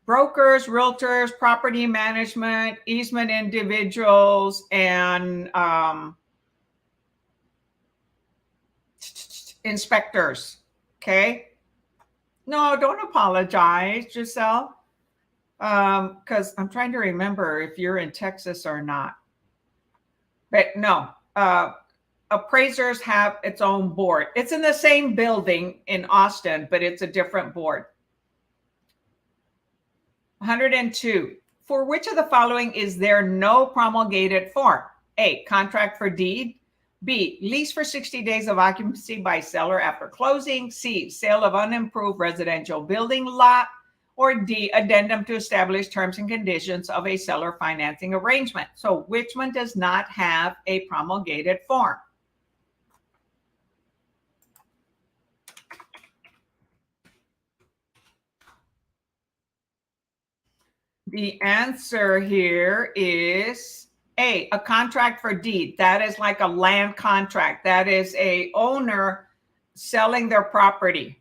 brokers, realtors, property management, easement individuals, and inspectors. Okay. No, don't apologize, Giselle, because I'm trying to remember if you're in Texas or not. But no, appraisers have its own board. It's in the same building in Austin, but it's a different board. 102. For which of the following is there no promulgated form? A, contract for deed. B, lease for 60 days of occupancy by seller after closing. C, sale of unimproved residential building lot. Or D, addendum to establish terms and conditions of a seller financing arrangement. So which one does not have a promulgated form? The answer here is A, a contract for deed. That is like a land contract. That is a owner selling their property,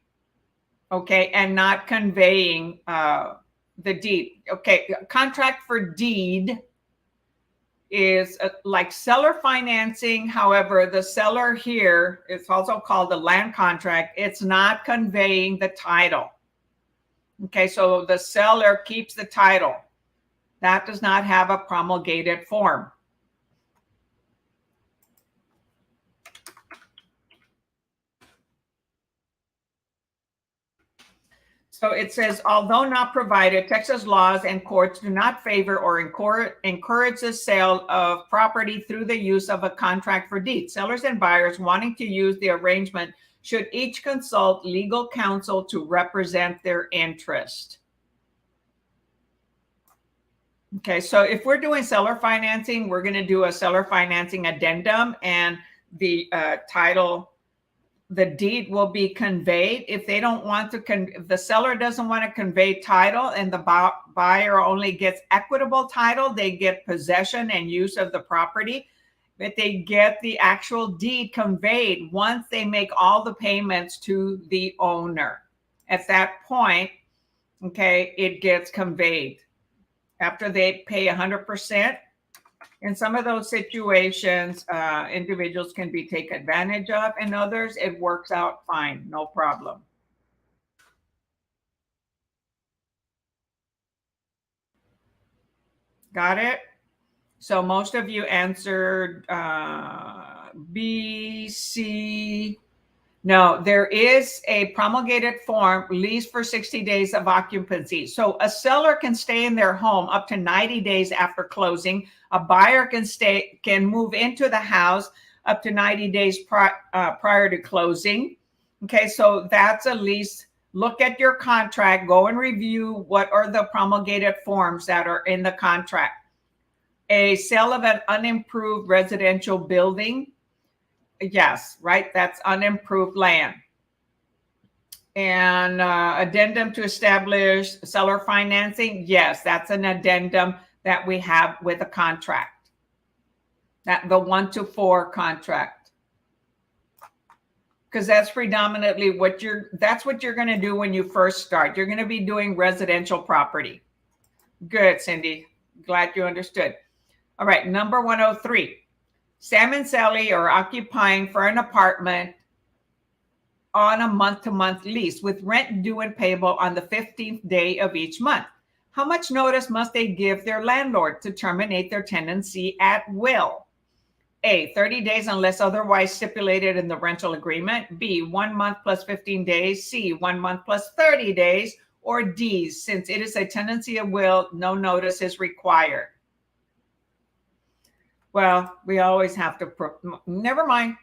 okay, and not conveying the deed. Okay, contract for deed is like seller financing. However, the seller here, it's also called a land contract. It's not conveying the title. Okay, so the seller keeps the title. That does not have a promulgated form. So it says, although not provided, Texas laws and courts do not favor or encourage the sale of property through the use of a contract for deed. Sellers and buyers wanting to use the arrangement should each consult legal counsel to represent their interest. Okay, so if we're doing seller financing, we're going to do a seller financing addendum, and the title, the deed will be conveyed. If they don't want to, if the seller doesn't want to convey title and the buyer only gets equitable title, they get possession and use of the property, but they get the actual deed conveyed once they make all the payments to the owner. At that point, okay, it gets conveyed. After they pay 100%, in some of those situations, individuals can be taken advantage of, and others, it works out fine, no problem. Got it? So most of you answered B, C. No, there is a promulgated form, lease for 60 days of occupancy. So a seller can stay in their home up to 90 days after closing. A buyer can move into the house up to 90 days prior to closing. Okay, so that's a lease. Look at your contract, go and review what are the promulgated forms that are in the contract. A sale of an unimproved residential building. Yes, right. That's unimproved land. And addendum to establish seller financing. Yes, that's an addendum that we have with a contract. That the 1-to-4 contract. Because that's predominantly what that's what you're going to do when you first start. You're going to be doing residential property. Good, Cindy. Glad you understood. All right, number 103. Sam and Sally are occupying for an apartment on a month-to-month lease with rent due and payable on the 15th day of each month. How much notice must they give their landlord to terminate their tenancy at will? A, 30 days unless otherwise stipulated in the rental agreement. B, 1 month plus 15 days. C, 1 month plus 30 days. Or D, since it is a tenancy at will, no notice is required. Well, we always have to, never mind.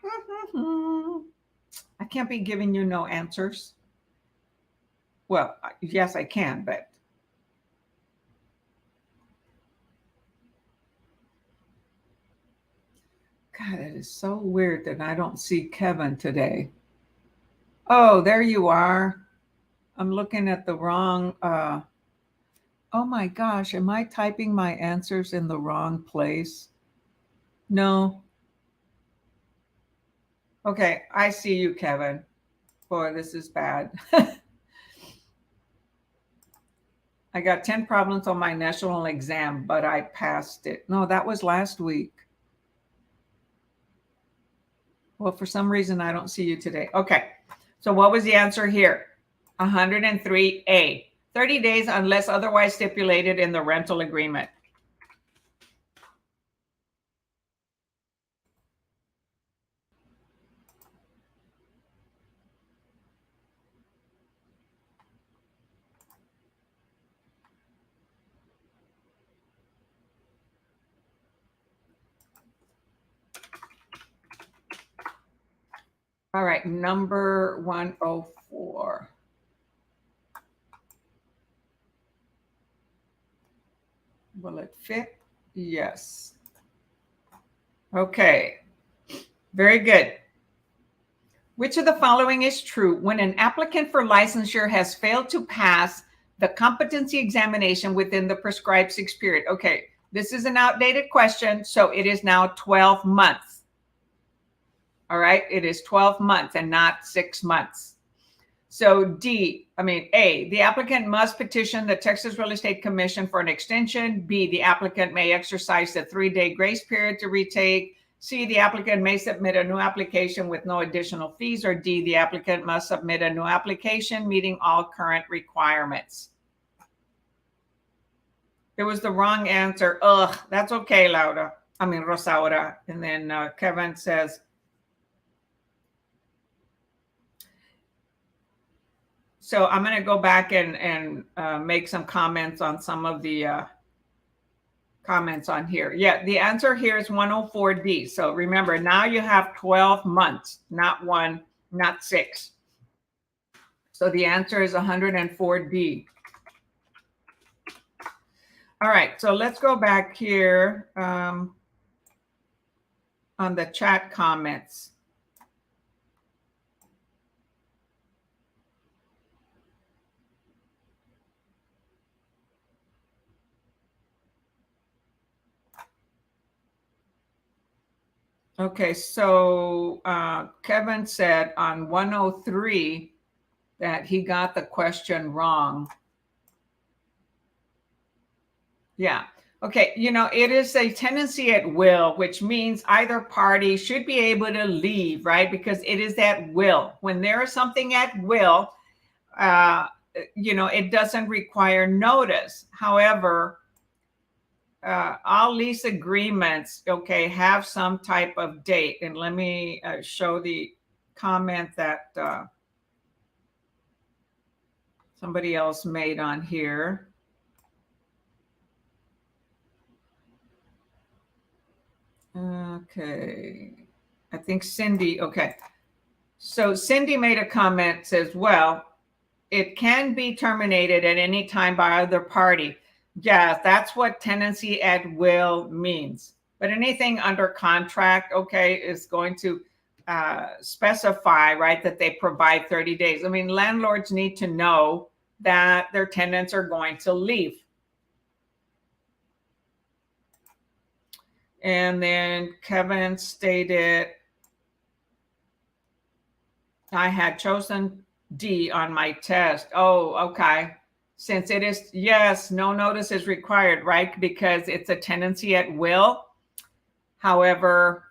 I can't be giving you no answers. Well, yes, I can, but. God, it is so weird that I don't see Kevin today. Oh, there you are. I'm looking at the wrong, oh my gosh, am I typing my answers in the wrong place? No. Okay, I see you, Kevin. Boy, this is bad. I got 10 problems on my national exam, but I passed it. No, that was last week. Well, for some reason, I don't see you today. Okay, so what was the answer here? 103A. 30 days unless otherwise stipulated in the rental agreement. All right, number 104. Will it fit? Yes. Okay, very good. Which of the following is true when an applicant for licensure has failed to pass the competency examination within the prescribed 6 period? Okay, this is an outdated question, so it is now 12 months. All right, it is 12 months and not 6 months. So A, the applicant must petition the Texas Real Estate Commission for an extension. B, the applicant may exercise the 3-day grace period to retake. C, the applicant may submit a new application with no additional fees. Or D, the applicant must submit a new application meeting all current requirements. It was the wrong answer. Ugh, that's okay, Rosaura. And then Kevin says, So I'm going to go back and make some comments on some of the comments on here. Yeah, the answer here is 104D. So remember, now you have 12 months, not 1, not 6. So the answer is 104D. All right, so let's go back here on the chat comments. Okay, so Kevin said on 103 that he got the question wrong. Yeah. Okay. It is a tenancy at will, which means either party should be able to leave, right? Because it is at will. When there is something at will, it doesn't require notice. However, all lease agreements, okay, have some type of date. And let me show the comment that somebody else made on here. Okay. I think Cindy, okay. So Cindy made a comment, says, well, it can be terminated at any time by either party. Yeah, that's what tenancy at will means. But anything under contract, okay, is going to specify, right, that they provide 30 days. I mean, landlords need to know that their tenants are going to leave. And then Kevin stated, I had chosen D on my test. Oh, okay. Since it is, yes, no notice is required, right? Because it's a tenancy at will. However,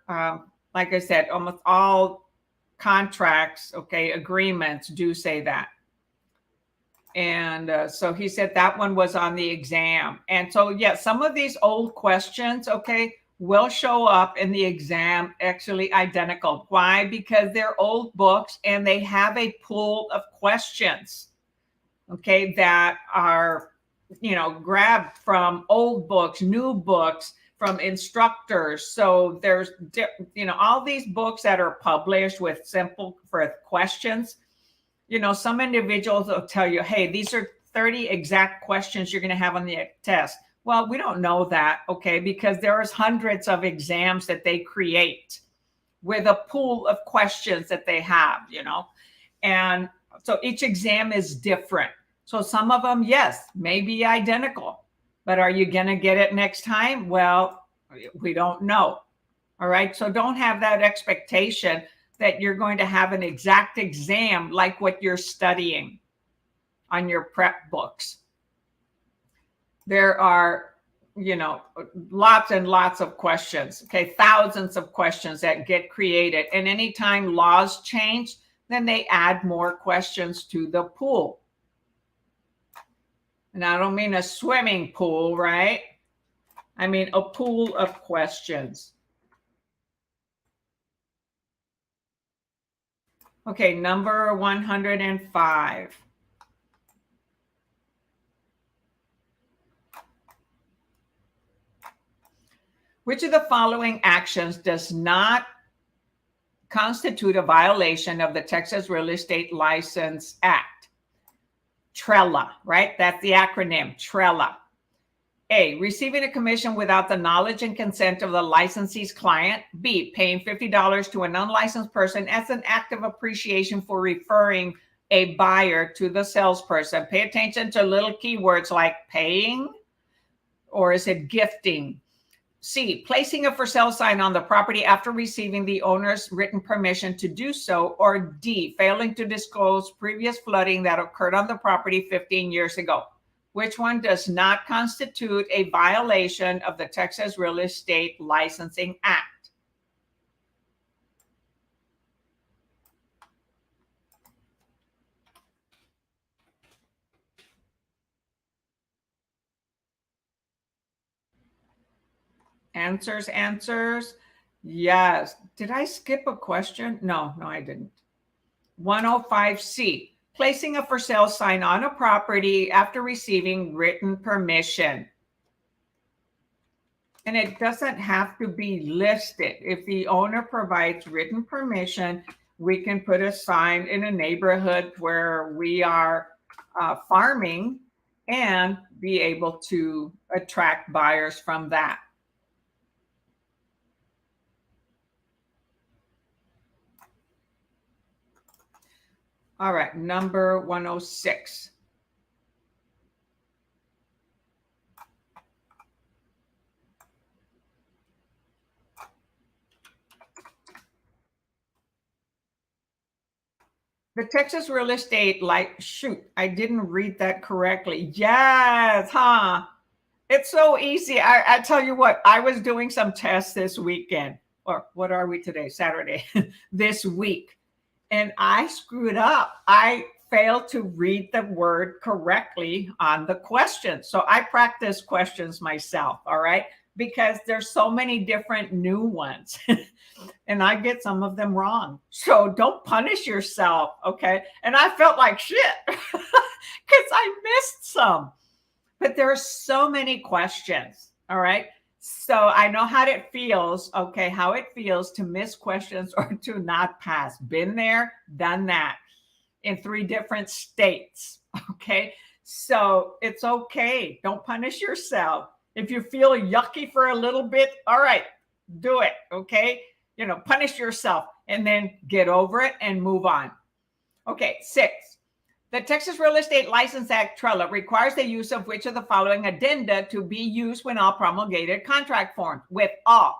like I said, almost all contracts, okay, agreements do say that. And so he said that one was on the exam. And so, yeah, some of these old questions, okay, will show up in the exam actually identical. Why? Because they're old books and they have a pool of questions, okay, that are, grabbed from old books, new books, from instructors. So there's, all these books that are published with simple for questions. Some individuals will tell you, hey, these are 30 exact questions you're going to have on the test. Well, we don't know that, okay, because there's hundreds of exams that they create with a pool of questions that they have, and so each exam is different. So some of them, yes, may be identical, but are you going to get it next time? Well, we don't know. All right. So don't have that expectation that you're going to have an exact exam like what you're studying on your prep books. There are, lots and lots of questions, okay, thousands of questions that get created. And anytime laws change, then they add more questions to the pool. And I don't mean a swimming pool, right? I mean a pool of questions. Okay, number 105. Which of the following actions does not constitute a violation of the Texas Real Estate License Act? TRELA, right? That's the acronym, TRELA. A, receiving a commission without the knowledge and consent of the licensee's client. B, paying $50 to an unlicensed person as an act of appreciation for referring a buyer to the salesperson. Pay attention to little keywords like paying, or is it gifting? C, placing a for sale sign on the property after receiving the owner's written permission to do so. Or D, failing to disclose previous flooding that occurred on the property 15 years ago. Which one does not constitute a violation of the Texas Real Estate Licensing Act? Answers. Yes. Did I skip a question? No, I didn't. 105C, placing a for sale sign on a property after receiving written permission. And it doesn't have to be listed. If the owner provides written permission, we can put a sign in a neighborhood where we are farming and be able to attract buyers from that. All right, number 106. The Texas real estate, shoot, I didn't read that correctly. Yes, huh? It's so easy. I tell you what, I was doing some tests this weekend, or what are we today? Saturday, this week. And I screwed up. I failed to read the word correctly on the question. So I practice questions myself, all right? Because there's so many different new ones. And I get some of them wrong. So don't punish yourself, okay? And I felt like shit because I missed some. But there are so many questions, all right? So I know how it feels, okay, how it feels to miss questions or to not pass. Been there, done that in 3 different states, okay? So it's okay. Don't punish yourself. If you feel yucky for a little bit, all right, do it, okay? Punish yourself and then get over it and move on. Okay, 6. The Texas Real Estate License Act, TRELA, requires the use of which of the following addenda to be used when all promulgated contract forms? With all.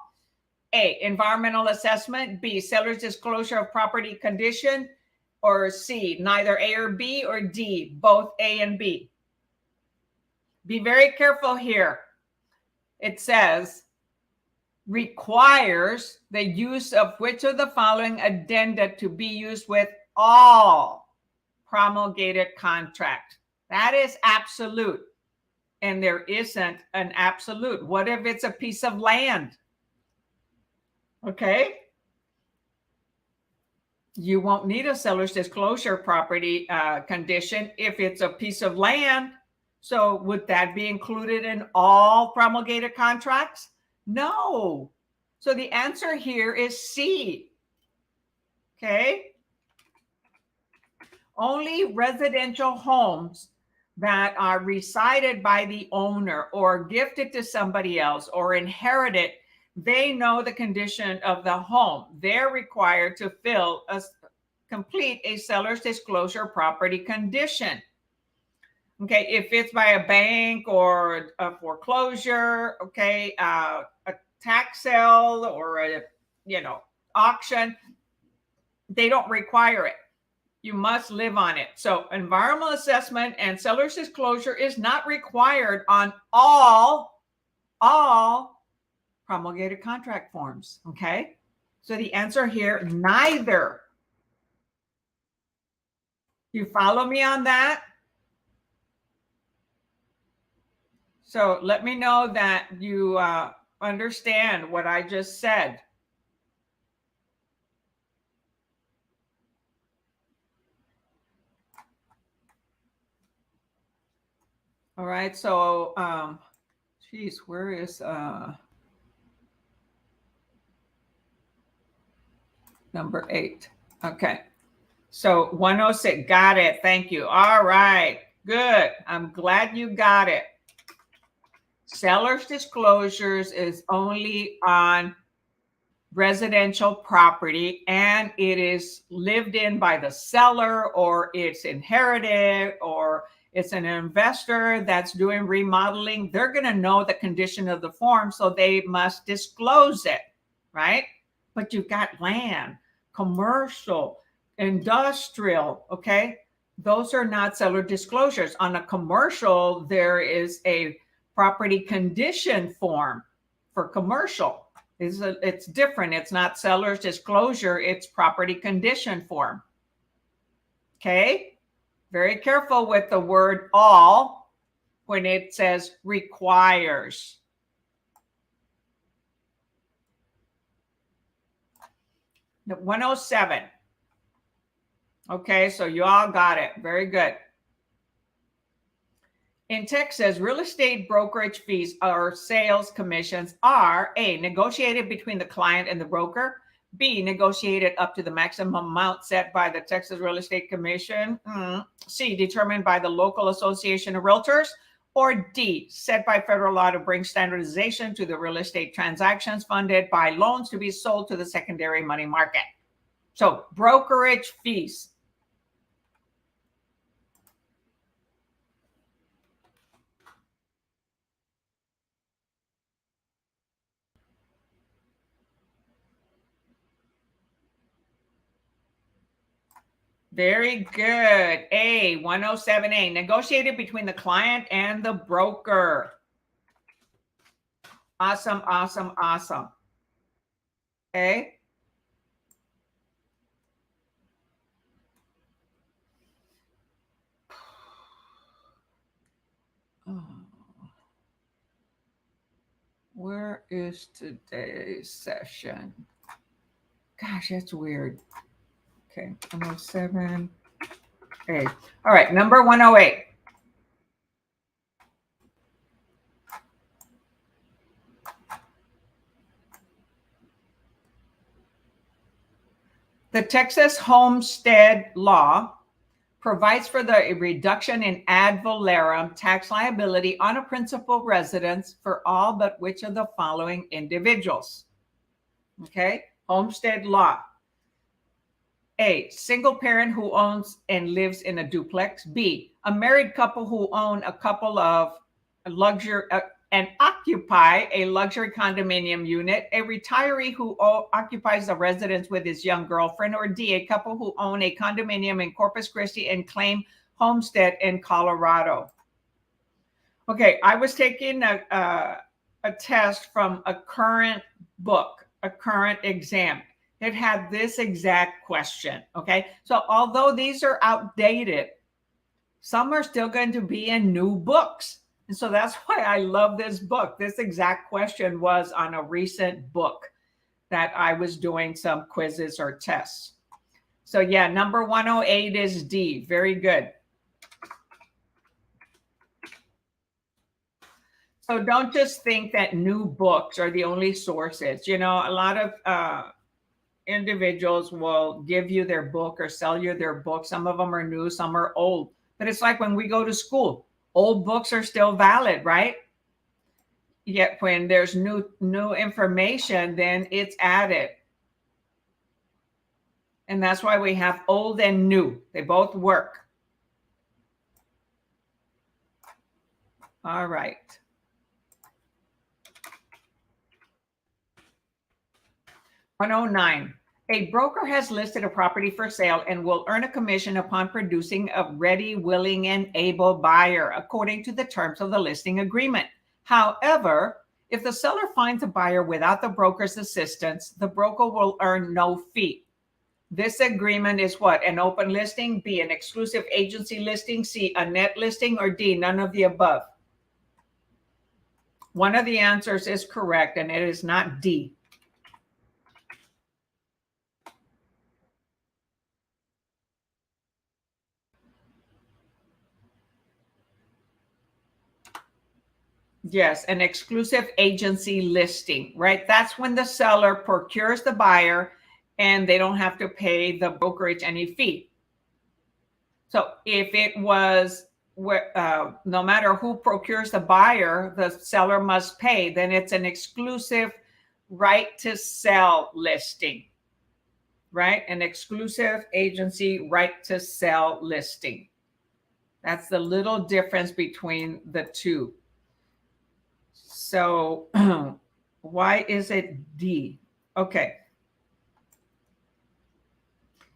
A, environmental assessment. B, seller's disclosure of property condition. Or C, neither A or B. Or D, both A and B. Be very careful here. It says, requires the use of which of the following addenda to be used with all promulgated contract. That is absolute. And there isn't an absolute. What if it's a piece of land? Okay. You won't need a seller's disclosure property condition if it's a piece of land. So would that be included in all promulgated contracts? No. So the answer here is C. Okay. Only residential homes that are resided by the owner or gifted to somebody else or inherited, they know the condition of the home. They're required to complete a seller's disclosure property condition. Okay, if it's by a bank or a foreclosure, okay, a tax sale or a auction, they don't require it. You must live on it. So environmental assessment and seller's disclosure is not required on all promulgated contract forms. Okay, so the answer here, neither. You follow me on that? So let me know that you understand what I just said. All right, so geez, where is number 8? Okay, so 106, got it. Thank you. All right, good. I'm glad you got it. Seller's disclosures is only on residential property and it is lived in by the seller or it's inherited or it's an investor that's doing remodeling. They're going to know the condition of the form, so they must disclose it, right? But you've got land, commercial, industrial, okay? Those are not seller disclosures. On a commercial, there is a property condition form for commercial. It's different. It's not seller's disclosure. It's property condition form. Okay? Very careful with the word all when it says requires. The 107. Okay, so you all got it. Very good. In Texas, real estate brokerage fees or sales commissions are A, negotiated between the client and the broker, B, negotiated up to the maximum amount set by the Texas Real Estate Commission, C, determined by the local association of realtors, or D, set by federal law to bring standardization to the real estate transactions funded by loans to be sold to the secondary money market. So brokerage fees. Very good. A, 107A, negotiated between the client and the broker. Awesome, awesome, awesome. Okay. Oh. Where is today's session? Gosh, that's weird. Okay, 107A. All right, number 108. The Texas Homestead Law provides for the reduction in ad valorem tax liability on a principal residence for all but which of the following individuals? Okay, Homestead Law. A, single parent who owns and lives in a duplex. B, a married couple who own a couple of luxury and occupy a luxury condominium unit. A retiree who occupies a residence with his young girlfriend. Or D, a couple who own a condominium in Corpus Christi and claim homestead in Colorado. Okay, I was taking a test from a current book, a current exam. It had this exact question. Okay, so although these are outdated, some are still going to be in new books. And so that's why I love this book. This exact question was on a recent book that I was doing some quizzes or tests. So yeah, number 108 is D. Very good. So don't just think that new books are the only sources. You know, a lot of individuals will give you their book or sell you their book. Some of them are new, some are old. But it's like when we go to school, old books are still valid, right? Yet when there's new information, then it's added. And that's why we have old and new. They both work. All right. $109. A broker has listed a property for sale and will earn a commission upon producing a ready, willing, and able buyer according to the terms of the listing agreement. However, if the seller finds a buyer without the broker's assistance, the broker will earn no fee. This agreement is what? An open listing, B, an exclusive agency listing, C, a net listing, or D, none of the above. One of the answers is correct, and it is not D. Yes, an exclusive agency listing, right? That's when the seller procures the buyer and they don't have to pay the brokerage any fee. So if it was no matter who procures the buyer, the seller must pay, then it's an exclusive right to sell listing, right? An exclusive agency right to sell listing. That's the little difference between the two. So why is it D? Okay.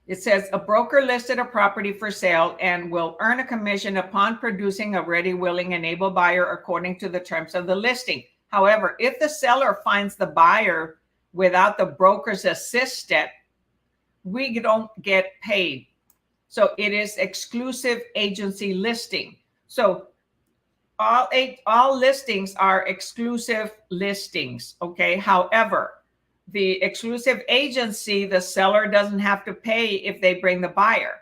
It says a broker listed a property for sale and will earn a commission upon producing a ready, willing, and able buyer according to the terms of the listing. However, if the seller finds the buyer without the broker's assistance, we don't get paid. So it is exclusive agency listing. So all listings are exclusive listings, okay? However, the exclusive agency, the seller doesn't have to pay if they bring the buyer.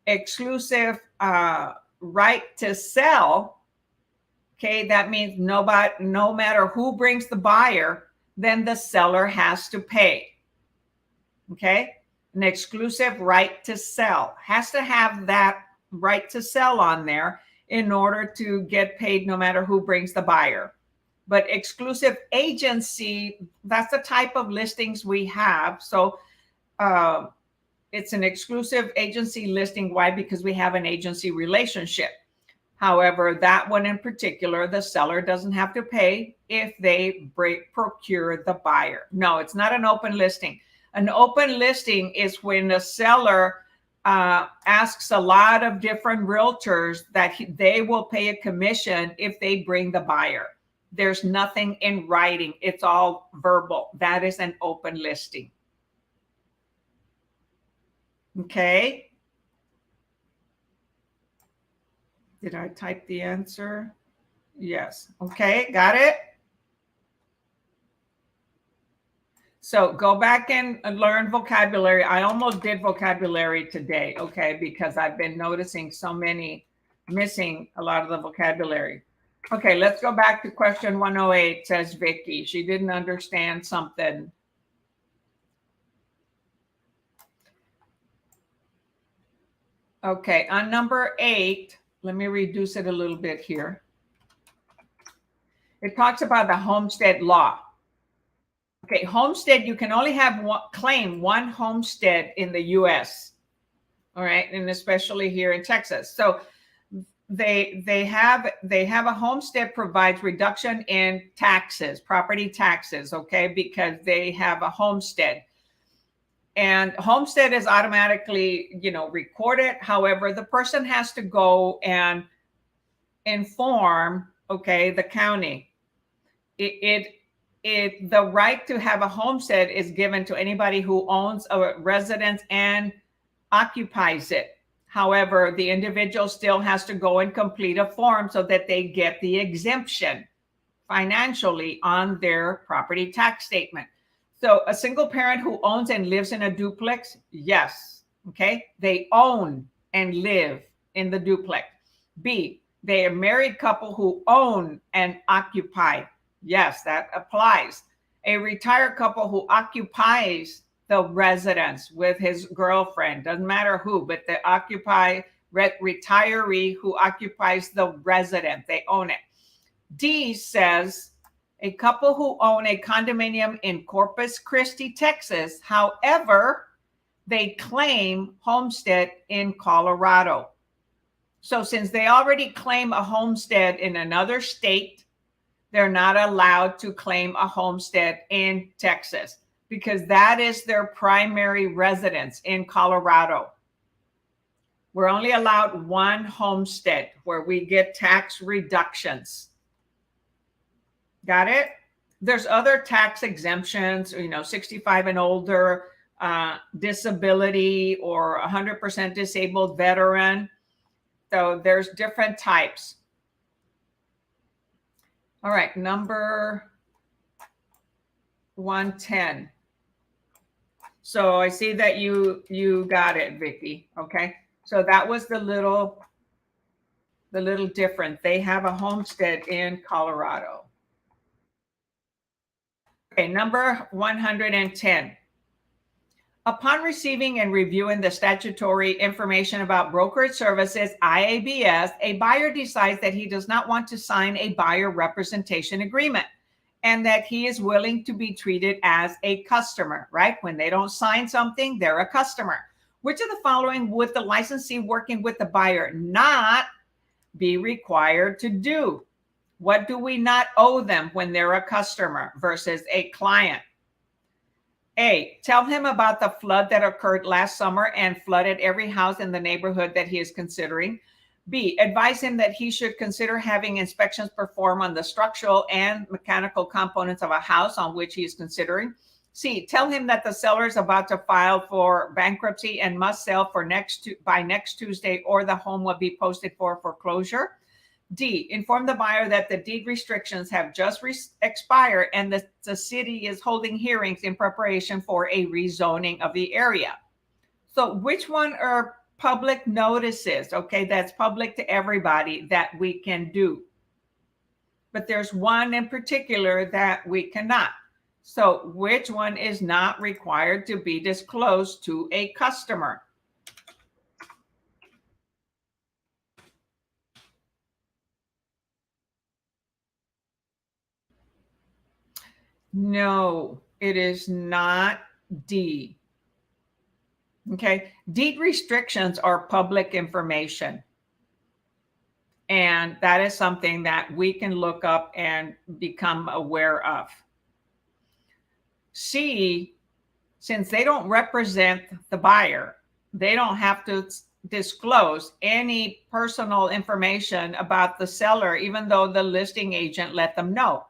exclusive right to sell, okay, that means no matter who brings the buyer, then the seller has to pay. Okay, an exclusive right to sell has to have that right to sell on there in order to get paid no matter who brings the buyer. But exclusive agency, that's the type of listings we have. So it's an exclusive agency listing. Why? Because we have an agency relationship. However, that one in particular, the seller doesn't have to pay if they procure the buyer. No, it's not an open listing. An open listing is when the seller asks a lot of different realtors that they will pay a commission if they bring the buyer. There's nothing in writing. It's all verbal. That is an open listing. Okay. Did I type the answer? Yes. Okay, got it. So go back and learn vocabulary. I almost did vocabulary today, okay, because I've been noticing so many missing a lot of the vocabulary. Okay, let's go back to question 108, says Vicky. She didn't understand something. Okay, on number 8, let me reduce it a little bit here. It talks about the homestead law. Okay, homestead, you can only have claim one homestead in the U.S. All right, and especially here in Texas. So they have a homestead provides reduction in taxes, property taxes, okay, because they have a homestead. And homestead is automatically, recorded. However, the person has to go and inform, okay, the county. The right to have a homestead is given to anybody who owns a residence and occupies it. However, the individual still has to go and complete a form so that they get the exemption financially on their property tax statement. So a single parent who owns and lives in a duplex, yes, okay, they own and live in the duplex. B, they are a married couple who own and occupy. Yes, that applies. A retired couple who occupies the residence with his girlfriend, doesn't matter who, but the retiree who occupies the residence, they own it. D says a couple who own a condominium in Corpus Christi, Texas. However, they claim homestead in Colorado. So since they already claim a homestead in another state, they're not allowed to claim a homestead in Texas because that is their primary residence in Colorado. We're only allowed one homestead where we get tax reductions. Got it? There's other tax exemptions, 65 and older, disability, or 100% disabled veteran. So there's different types. All right, number 110. So I see that you got it, Vicky. Okay, so that was the little different. They have a homestead in Colorado. Okay, number 110. Upon receiving and reviewing the statutory information about brokerage services, IABS, a buyer decides that he does not want to sign a buyer representation agreement and that he is willing to be treated as a customer, right? When they don't sign something, they're a customer. Which of the following would the licensee working with the buyer not be required to do? What do we not owe them when they're a customer versus a client? A, tell him about the flood that occurred last summer and flooded every house in the neighborhood that he is considering. B, advise him that he should consider having inspections performed on the structural and mechanical components of a house on which he is considering. C, tell him that the seller is about to file for bankruptcy and must sell by next Tuesday or the home will be posted for foreclosure. D, inform the buyer that the deed restrictions have just expired and the city is holding hearings in preparation for a rezoning of the area. So which one are public notices, okay, that's public to everybody that we can do. But there's one in particular that we cannot. So which one is not required to be disclosed to a customer? No, it is not D. Okay, deed restrictions are public information. And that is something that we can look up and become aware of. C, since they don't represent the buyer, they don't have to disclose any personal information about the seller, even though the listing agent let them know.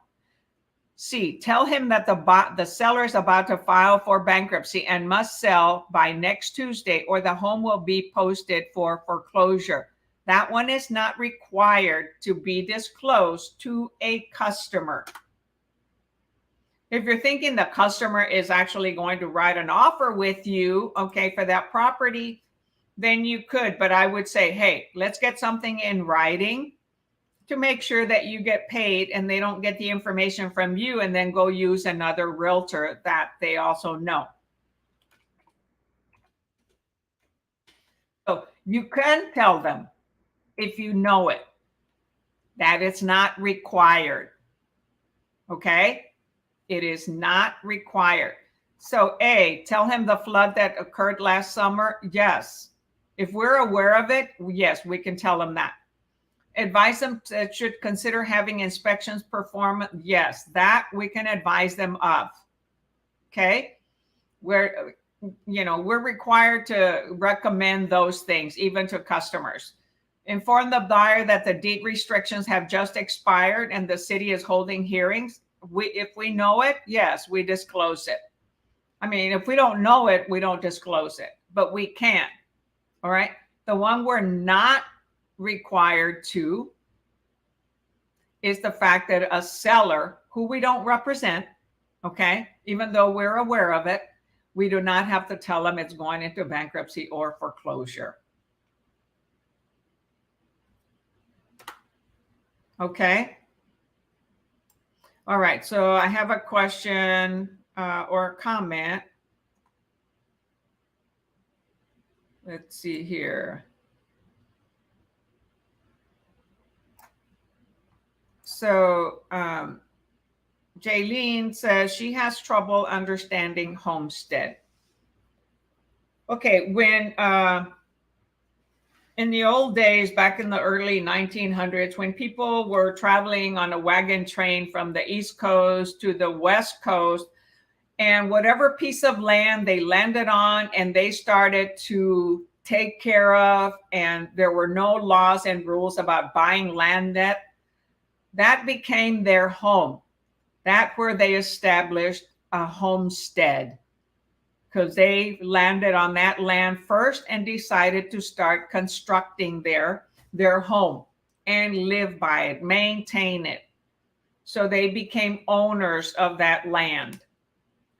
C, tell him that the seller is about to file for bankruptcy and must sell by next Tuesday, or the home will be posted for foreclosure. That one is not required to be disclosed to a customer. If you're thinking the customer is actually going to write an offer with you, okay, for that property, then you could. But I would say, hey, let's get something in writing to make sure that you get paid and they don't get the information from you and then go use another realtor that they also know. So you can tell them, if you know it, that it's not required. Okay? It is not required. So A, tell him the flood that occurred last summer. Yes. If we're aware of it, yes, we can tell them that. Advise them that should consider having inspections performed. Yes, that we can advise them of. Okay? We're required to recommend those things even to customers. Inform the buyer that the deed restrictions have just expired and the city is holding hearings. If we know it, yes, we disclose it. I mean, if we don't know it, we don't disclose it, but we can. All right. The one we're not required to is the fact that a seller who we don't represent, okay, even though we're aware of it, we do not have to tell them it's going into bankruptcy or foreclosure. Okay. All right. So I have a question or a comment. Let's see here. So Jaylene says she has trouble understanding homestead. Okay, when in the old days, back in the early 1900s, when people were traveling on a wagon train from the East Coast to the West Coast, and whatever piece of land they landed on and they started to take care of, and there were no laws and rules about buying land, that became their home. That's where they established a homestead, because they landed on that land first and decided to start constructing their home and live by it, maintain it. So they became owners of that land.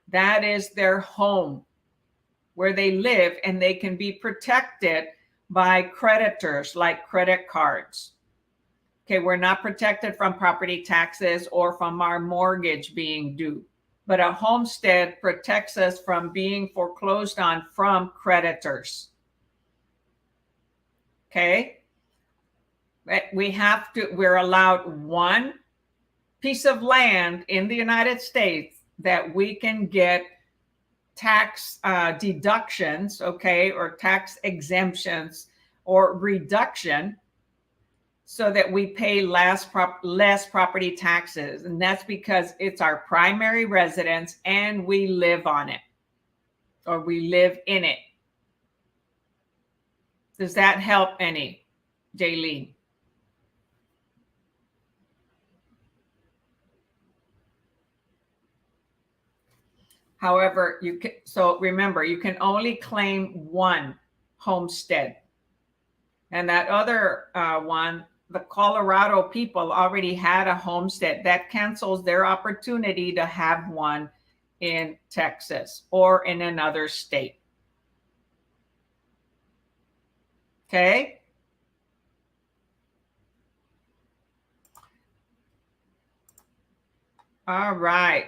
That is their home, where they live, and they can be protected by creditors like credit cards. Okay, we're not protected from property taxes or from our mortgage being due, but a homestead protects us from being foreclosed on from creditors. Okay, we're allowed one piece of land in the United States that we can get tax deductions, okay, or tax exemptions or reduction, so that we pay less property taxes. And that's because it's our primary residence and we live on it, or we live in it. Does that help any, Jaylene? However, so remember, you can only claim one homestead. And that other one, the Colorado people already had a homestead. That cancels their opportunity to have one in Texas or in another state. Okay. All right.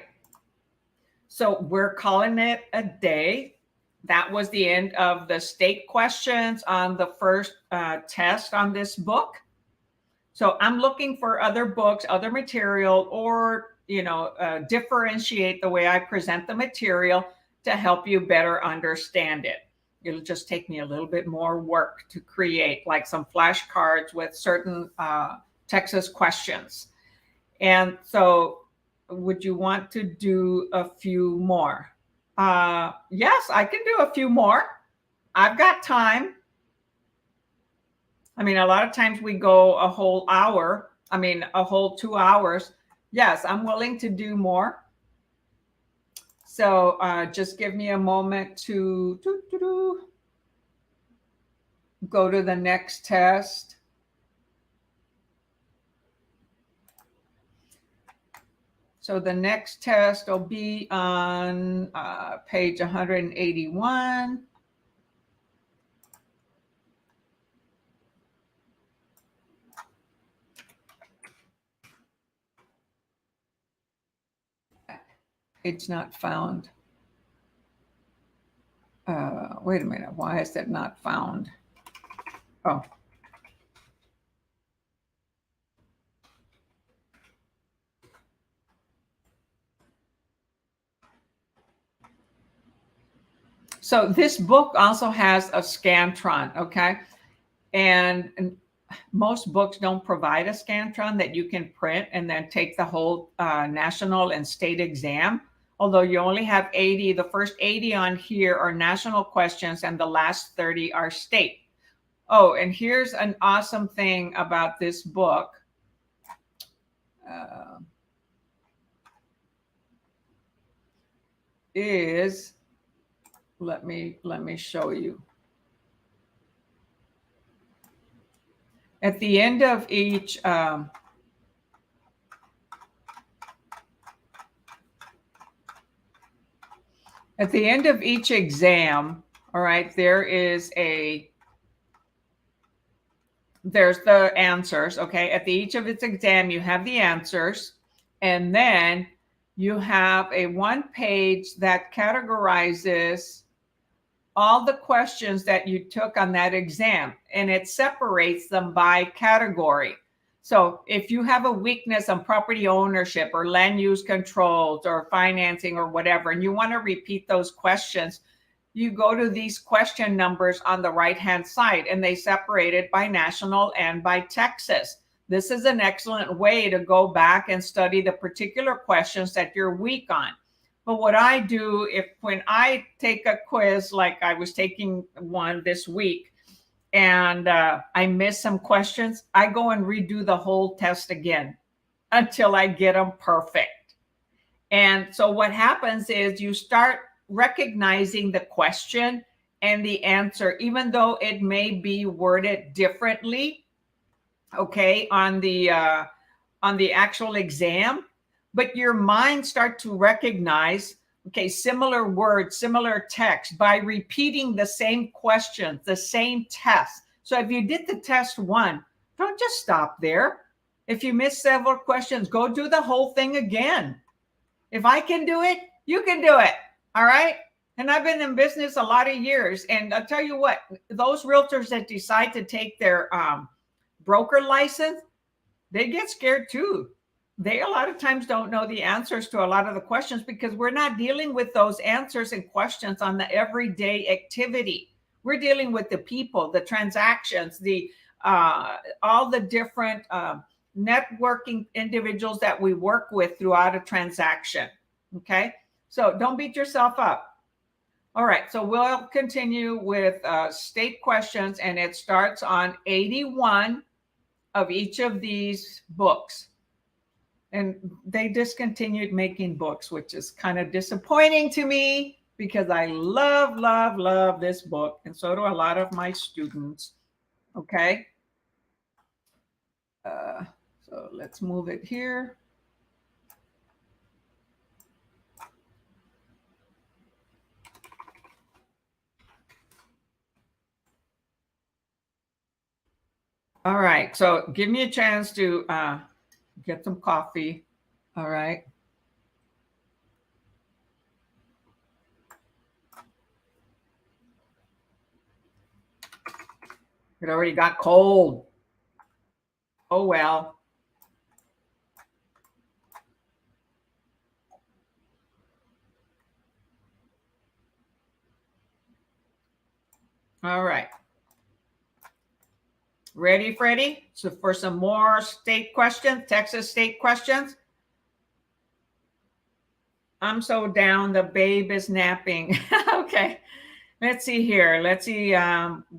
So we're calling it a day. That was the end of the state questions on the first test on this book. So I'm looking for other books, other material, or differentiate the way I present the material to help you better understand it. It'll just take me a little bit more work to create, like some flashcards with certain Texas questions. And so, would you want to do a few more? Yes, I can do a few more. I've got time. I mean, a lot of times we go a whole hour, a whole 2 hours. Yes, I'm willing to do more. So just give me a moment to go to the next test. So the next test will be on page 181. It's not found. Wait a minute. Why is that not found? Oh. So this book also has a Scantron, okay? And most books don't provide a Scantron that you can print and then take the whole national and state exam. Although you only have 80, the first 80 on here are national questions and the last 30 are state. Oh, and here's an awesome thing about this book. Is let me show you. At the end of each exam, all right, there's the answers, okay? At each of its exam, you have the answers, and then you have a one page that categorizes all the questions that you took on that exam, and it separates them by category. So if you have a weakness on property ownership or land use controls or financing or whatever, and you want to repeat those questions, you go to these question numbers on the right-hand side, and they separate it by national and by Texas. This is an excellent way to go back and study the particular questions that you're weak on. But what I do, when I take a quiz, like I was taking one this week, and I miss some questions, I go and redo the whole test again until I get them perfect. And so what happens is you start recognizing the question and the answer, even though it may be worded differently, okay, on the actual exam, but your mind start to recognize, okay, similar words, similar text by repeating the same questions, the same test. So if you did the test one, don't just stop there. If you missed several questions, go do the whole thing again. If I can do it, you can do it. All right. And I've been in business a lot of years. And I'll tell you what, those realtors that decide to take their broker license, they get scared too. They a lot of times don't know the answers to a lot of the questions because we're not dealing with those answers and questions on the everyday activity. We're dealing with the people, the transactions, the all the different networking individuals that we work with throughout a transaction. Okay, so don't beat yourself up. All right, so we'll continue with state questions, and it starts on 81 of each of these books. And they discontinued making books, which is kind of disappointing to me because I love this book, and so do a lot of my students. Okay. So let's move it here. All right. So give me a chance to get some coffee. All right. It already got cold. Oh, well. All right. Ready, Freddie? So for some more state questions, Texas state questions. I'm so down. The babe is napping. Okay. Let's see here. Let's see.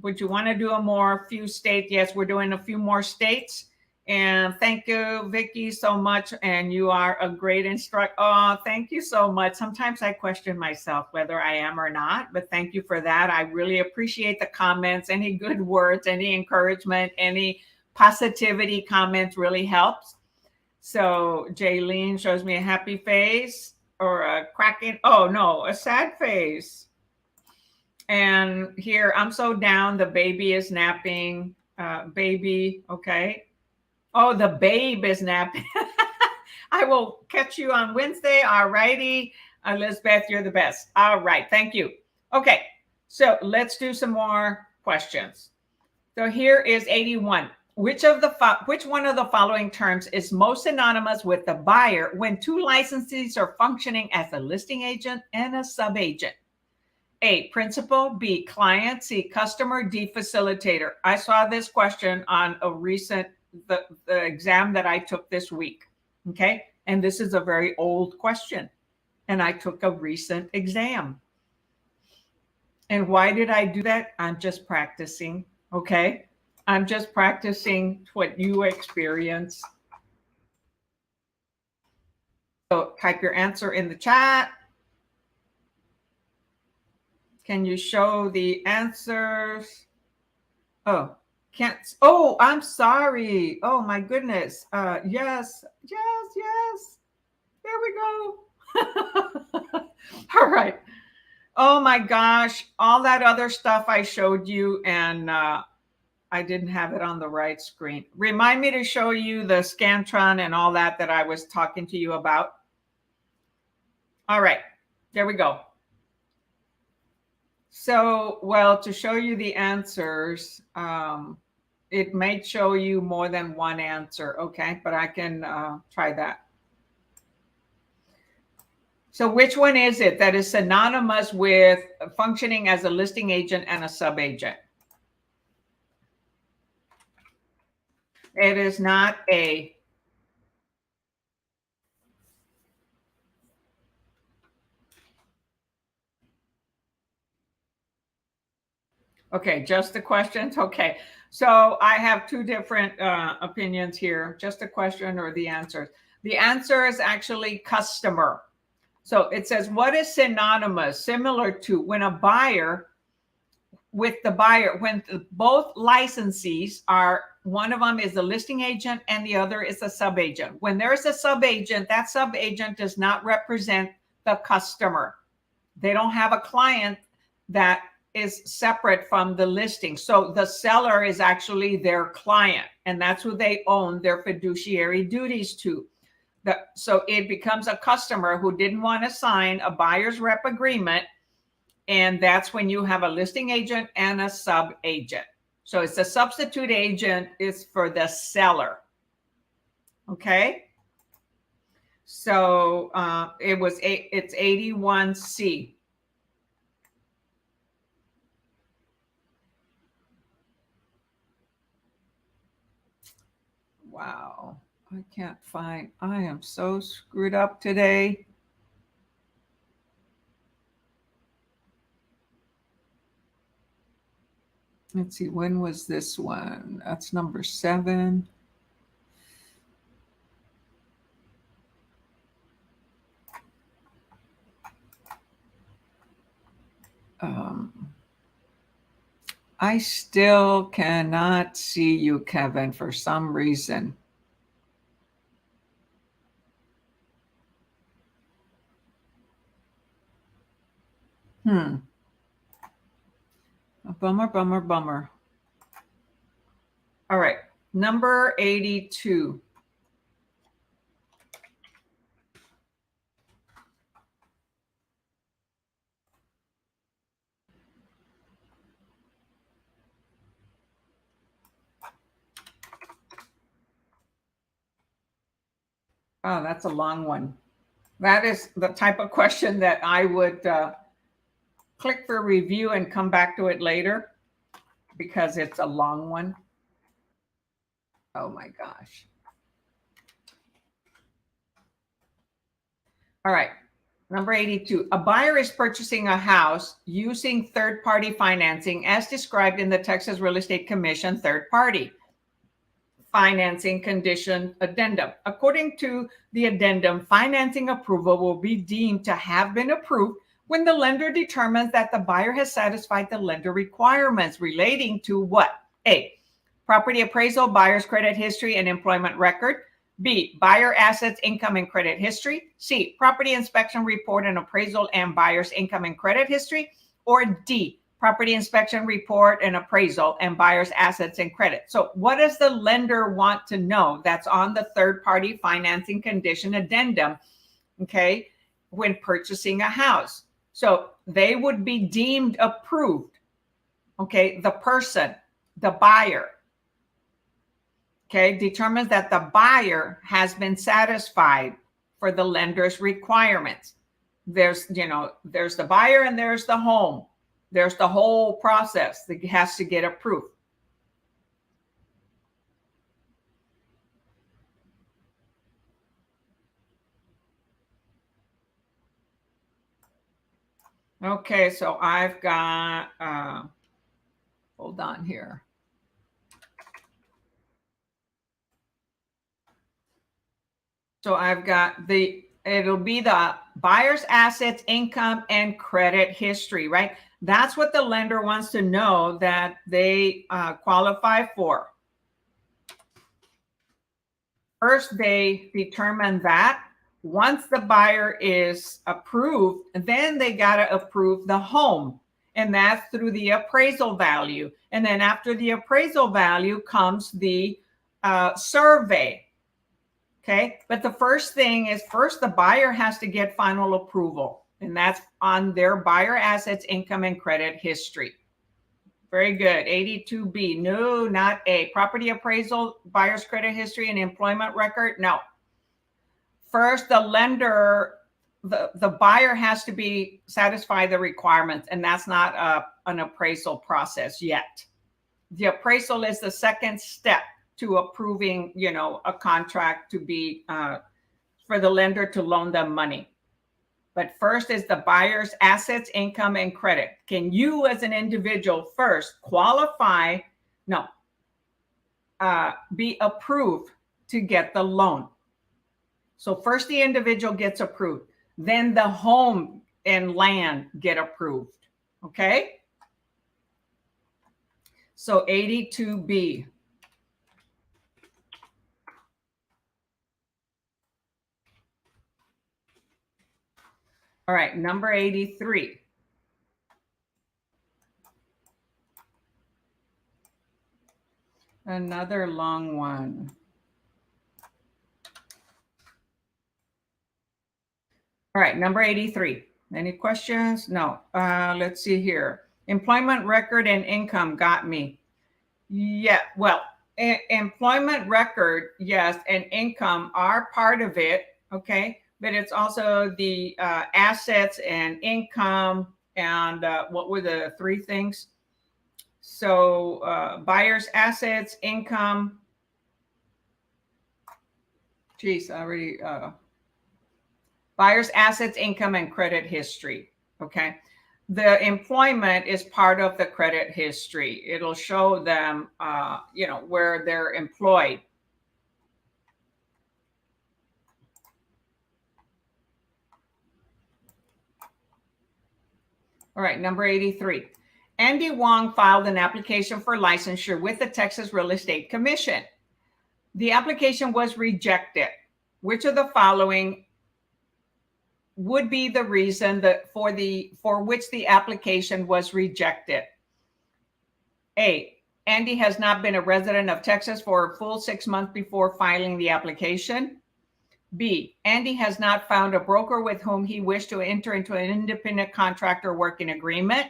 Would you want to do a few states? Yes, we're doing a few more states. And thank you, Vicky, so much. And you are a great instructor. Oh, thank you so much. Sometimes I question myself whether I am or not, but thank you for that. I really appreciate the comments. Any good words, any encouragement, any positivity comments really helps. So Jaylene shows me a happy face or a cracking. Oh no, a sad face. And here, I'm so down. The baby is napping. Baby, okay. Oh, the babe is napping. I will catch you on Wednesday. All righty. Elizabeth, you're the best. All right. Thank you. Okay. So let's do some more questions. So here is 81. Which one of the following terms is most synonymous with the buyer when two licensees are functioning as a listing agent and a sub-agent? A, principal, B, client, C, customer, D, facilitator. I saw this question on a recent, the exam that I took this week. Okay. And this is a very old question. And I took a recent exam. And why did I do that? I'm just practicing. Okay. I'm just practicing what you experience. So type your answer in the chat. Can you show the answers? Oh, can't. Oh, I'm sorry. Oh my goodness. Yes. There we go. All right. Oh my gosh. All that other stuff I showed you, and I didn't have it on the right screen. Remind me to show you the Scantron and all that I was talking to you about. All right. There we go. So, well, to show you the answers, it may show you more than one answer, okay? But I can try that. So which one is it that is synonymous with functioning as a listing agent and a sub-agent? It is not A. Okay, just the questions. Okay, so I have two different opinions here, just a question or the answers. The answer is actually customer. So it says, what is synonymous, similar to when a buyer, with the buyer, when both licensees are, one of them is a listing agent and the other is a sub-agent. When there's a sub-agent, that sub-agent does not represent the customer. They don't have a client that is separate from the listing. So the seller is actually their client, and that's who they own their fiduciary duties to. So it becomes a customer who didn't want to sign a buyer's rep agreement. And that's when you have a listing agent and a sub agent. So it's a substitute agent is for the seller. Okay. So it's 81C. Wow. I can't find, I am so screwed up today. Let's see, when was this one? That's number 7. I still cannot see you, Kevin, for some reason. A bummer. All right. Number 82. Oh, that's a long one. That is the type of question that I would click for review and come back to it later because it's a long one. Oh my gosh. All right. Number 82. A buyer is purchasing a house using third-party financing as described in the Texas Real Estate Commission third-party financing condition addendum. According to the addendum, financing approval will be deemed to have been approved when the lender determines that the buyer has satisfied the lender requirements relating to what? A, property appraisal, buyer's credit history and employment record. B, buyer assets, income and credit history. C, property inspection report and appraisal and buyer's income and credit history. Or D, property inspection report and appraisal and buyer's assets and credit. So what does the lender want to know? That's on the third-party financing condition addendum, okay, when purchasing a house. So they would be deemed approved, okay, the person, the buyer, okay, determines that the buyer has been satisfied for the lender's requirements. There's the buyer and there's the home. There's the whole process that has to get approved. Okay, so I've got, hold on here. So I've got it'll be the buyer's assets, income, and credit history, right? That's what the lender wants to know that they qualify for. First, they determine that. Once the buyer is approved, then they got to approve the home. And that's through the appraisal value. And then after the appraisal value comes the survey. Okay. But the first thing is the buyer has to get final approval. And that's on their buyer assets, income, and credit history. Very good. 82B. No, not A. Property appraisal, buyer's credit history, and employment record. No. First, the lender, the buyer has to be satisfy the requirements, and that's not an appraisal process yet. The appraisal is the second step to approving, a contract to be for the lender to loan them money. But first is the buyer's assets, income, and credit. Can you as an individual first qualify? No. Be approved to get the loan. So first the individual gets approved. Then the home and land get approved. Okay? So 82B. All right, number 83. Another long one. All right, number 83. Any questions? No. Let's see here. Employment record and income got me. Yeah, well, employment record, yes, and income are part of it, okay? But it's also the assets and income and what were the three things? So buyer's assets, income. Geez, I already, buyer's assets, income, and credit history, okay? The employment is part of the credit history. It'll show them, where they're employed. All right, number 83. Andy Wong filed an application for licensure with the Texas Real Estate Commission. The application was rejected. Which of the following would be the reason that for which the application was rejected? A, Andy has not been a resident of Texas for a full 6 months before filing the application. B, Andy has not found a broker with whom he wished to enter into an independent contractor working agreement.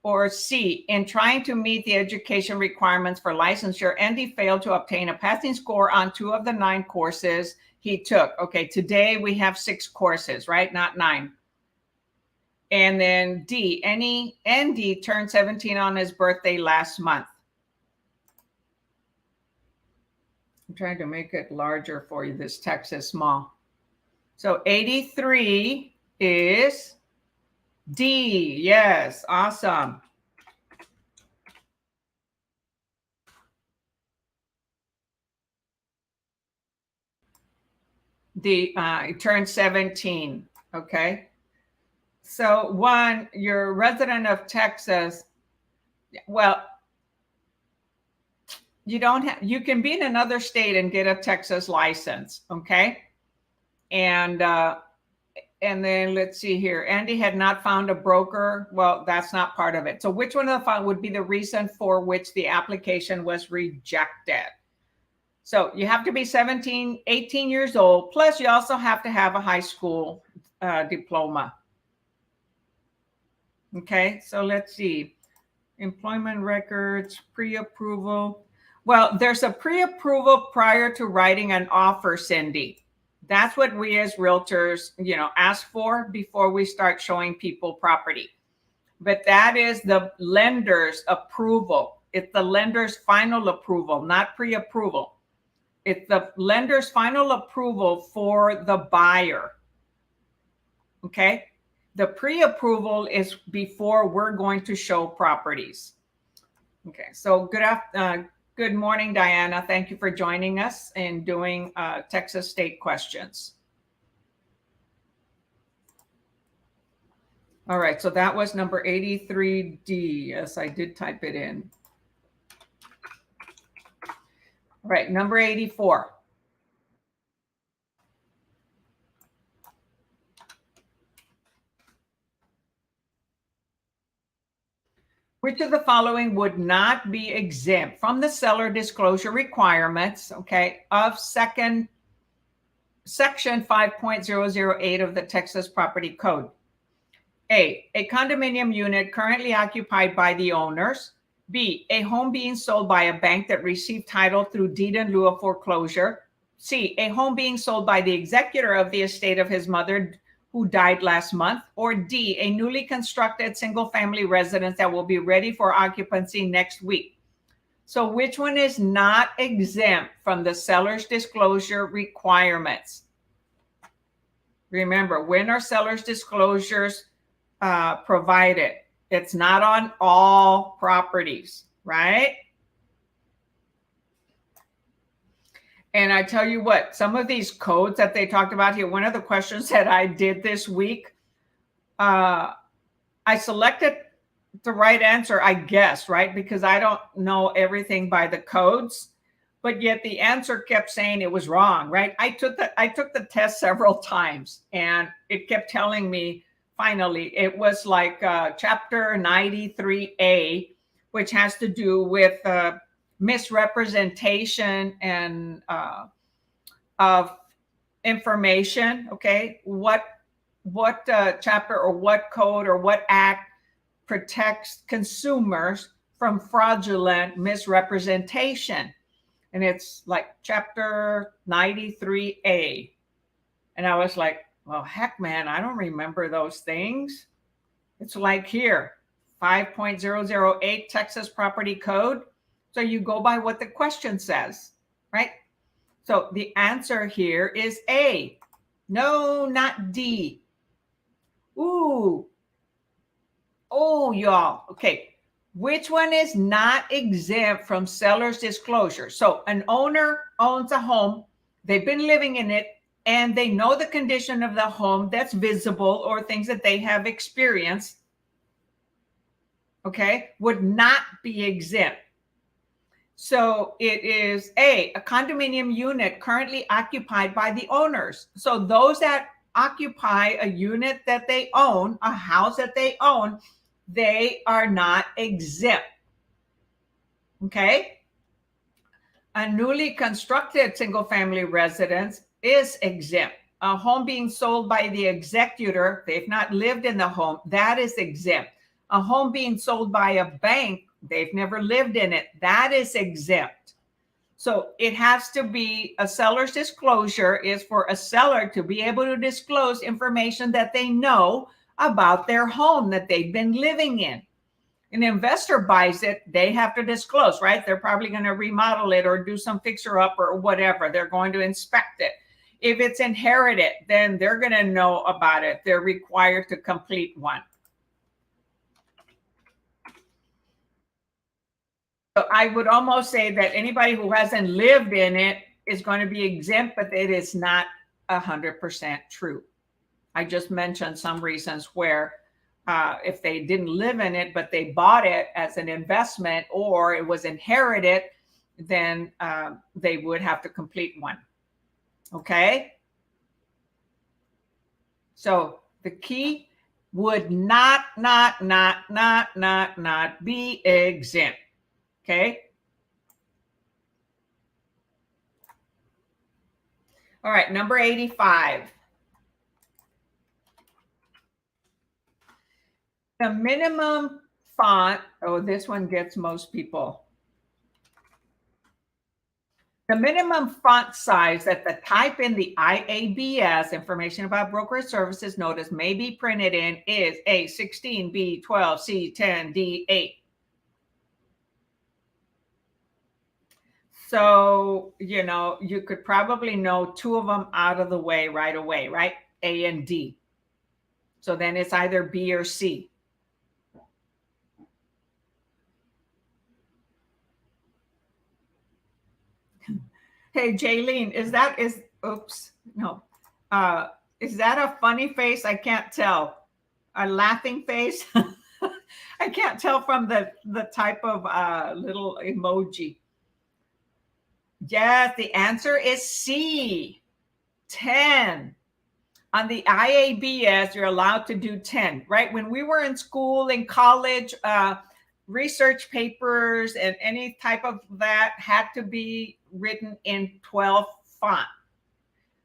Or C, in trying to meet the education requirements for licensure, Andy failed to obtain a passing score on 2 of the 9 courses he took. Okay, today we have 6 courses, right? Not 9. And then D, Andy turned 17 on his birthday last month. I'm trying to make it larger for you. This text is small. So 83 is D. Yes, awesome. He turned 17. Okay. So 1, you're a resident of Texas. Well, you can be in another state and get a Texas license. Okay. And then let's see here. Andy had not found a broker. Well, that's not part of it. So which one of the would be the reason for which the application was rejected? So you have to be 18 years old. Plus you also have to have a high school diploma. Okay. So let's see. Employment records, pre-approval. Well, there's a pre-approval prior to writing an offer, Cindy. That's what we as realtors, ask for before we start showing people property. But that is the lender's approval. It's the lender's final approval, not pre-approval. It's the lender's final approval for the buyer. Okay? The pre-approval is before we're going to show properties. Okay, so good morning, Diana. Thank you for joining us and doing Texas state questions. All right, so that was number 83D. Yes, I did type it in. All right, number 84. Which of the following would not be exempt from the seller disclosure requirements, okay, of section 5.008 of the Texas Property Code? A condominium unit currently occupied by the owners. B, a home being sold by a bank that received title through deed in lieu of foreclosure. C, a home being sold by the executor of the estate of his mother who died last month. Or D, a newly constructed single-family residence that will be ready for occupancy next week. So which one is not exempt from the seller's disclosure requirements? Remember, when are seller's disclosures provided? It's not on all properties, right? And I tell you what, some of these codes that they talked about here, one of the questions that I did this week, I selected the right answer, I guess, right? Because I don't know everything by the codes, but yet the answer kept saying it was wrong, right? I took the test several times and it kept telling me, finally, it was like chapter 93A, which has to do with misrepresentation and of information. Okay, what chapter or what code or what act protects consumers from fraudulent misrepresentation? And it's like chapter 93A. And I was like, well, heck, man, I don't remember those things. It's like here, 5.008 Texas Property Code. So you go by what the question says, right? So the answer here is A. No, not D. Ooh. Oh, y'all. Okay. Which one is not exempt from seller's disclosure? So an owner owns a home. They've been living in it and they know the condition of the home that's visible or things that they have experienced. Okay. Would not be exempt. So it is a condominium unit currently occupied by the owners. So those that occupy a unit that they own, a house that they own, they are not exempt. Okay. A newly constructed single-family residence is exempt. A home being sold by the executor, they've not lived in the home, that is exempt. A home being sold by a bank, they've never lived in it, that is exempt. So it has to be, a seller's disclosure is for a seller to be able to disclose information that they know about their home that they've been living in. An investor buys it, they have to disclose, right? They're probably going to remodel it or do some fixer up or whatever. They're going to inspect it. If it's inherited, then they're going to know about it. They're required to complete one. So I would almost say that anybody who hasn't lived in it is going to be exempt, but it is not 100% true. I just mentioned some reasons where if they didn't live in it, but they bought it as an investment or it was inherited, then they would have to complete one. Okay. So the key would not be exempt. Okay. All right. Number 85. The minimum font, oh, this one gets most people. The minimum font size that the type in the IABS, information about brokerage services notice, may be printed in is A16, B12, C10, D8. So, you know, you could probably know two of them out of the way right away, right? A and D. So then it's either B or C. Hey, Jaylene, is that a funny face? I can't tell. A laughing face? I can't tell from the type of little emoji. Yes, the answer is C, 10. On the IABS, you're allowed to do 10, right? When we were in school, in college, research papers and any type of that had to be written in 12 font.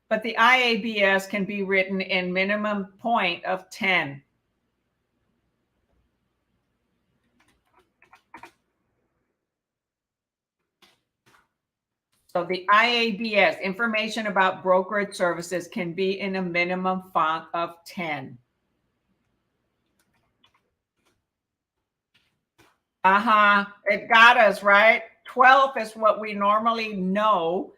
But the IABS can be written in minimum point of 10. So the IABS, information about brokerage services, can be in a minimum font of 10. It got us, right? 12 is what we normally know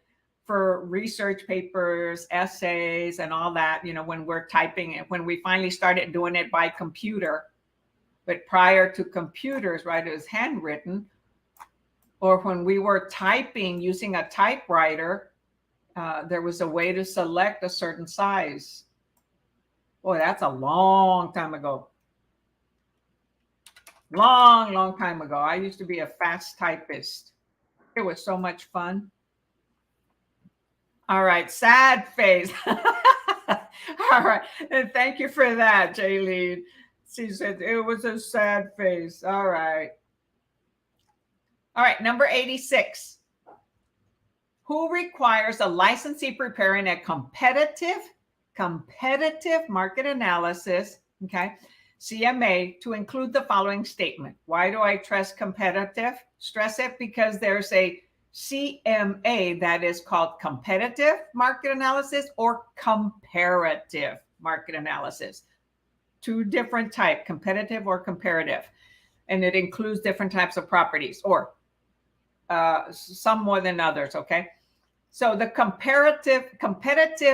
for research papers, essays, and all that, you know, when we're typing it, when we finally started doing it by computer. But prior to computers, right, it was handwritten. Or when we were typing using a typewriter, there was a way to select a certain size. Boy, that's a long time ago. Long time ago. I used to be a fast typist. It was so much fun. All right, sad face. All right, and thank you for that, Jaylene. She said it was a sad face. All right. All right, number 86. Who requires a licensee preparing a competitive market analysis, okay, CMA, to include the following statement? Why do I stress it because there's a CMA that is called competitive market analysis or comparative market analysis. Two different types, competitive or comparative. And it includes different types of properties, or some more than others, okay? So the competitive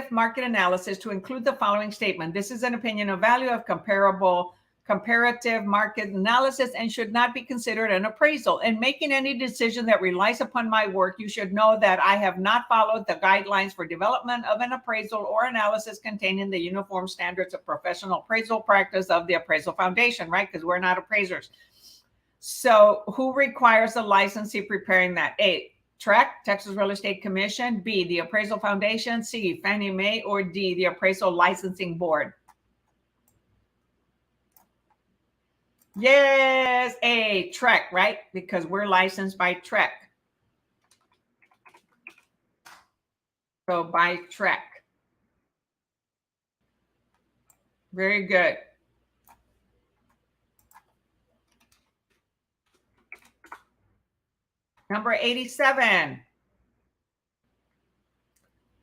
market analysis to include the following statement. This is an opinion of value of comparative market analysis and should not be considered an appraisal. In making any decision that relies upon my work, you should know that I have not followed the guidelines for development of an appraisal or analysis contained in the Uniform Standards of Professional Appraisal Practice of the Appraisal Foundation, right? Because we're not appraisers. So who requires a licensee preparing that? A, TREC, Texas Real Estate Commission. B, the Appraisal Foundation. C, Fannie Mae. Or D, the Appraisal Licensing Board. Yes, A, Trek, right? Because we're licensed by Trek. So by Trek. Very good. Number 87.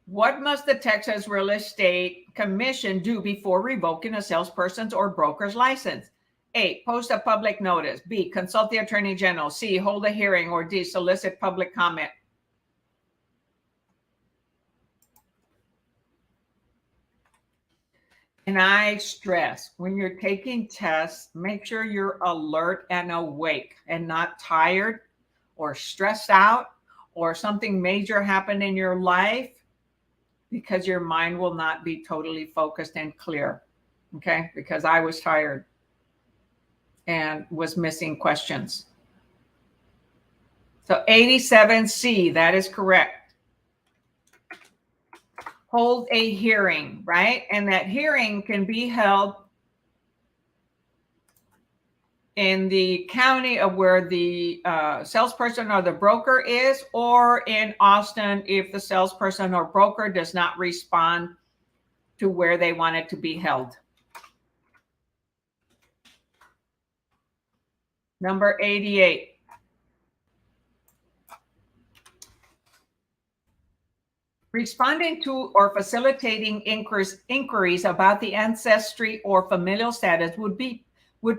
What must the Texas Real Estate Commission do before revoking a salesperson's or broker's license? A, post a public notice. B, consult the Attorney General. C, hold a hearing. Or D, solicit public comment. And I stress, when you're taking tests, make sure you're alert and awake and not tired or stressed out or something major happened in your life, because your mind will not be totally focused and clear. Okay, because I was tired and was missing questions. So 87C, that is correct. Hold a hearing, right? And that hearing can be held in the county of where the salesperson or the broker is, or in Austin if the salesperson or broker does not respond to where they want it to be held. Number 88. Responding to or facilitating inquiries about the ancestry or familial status would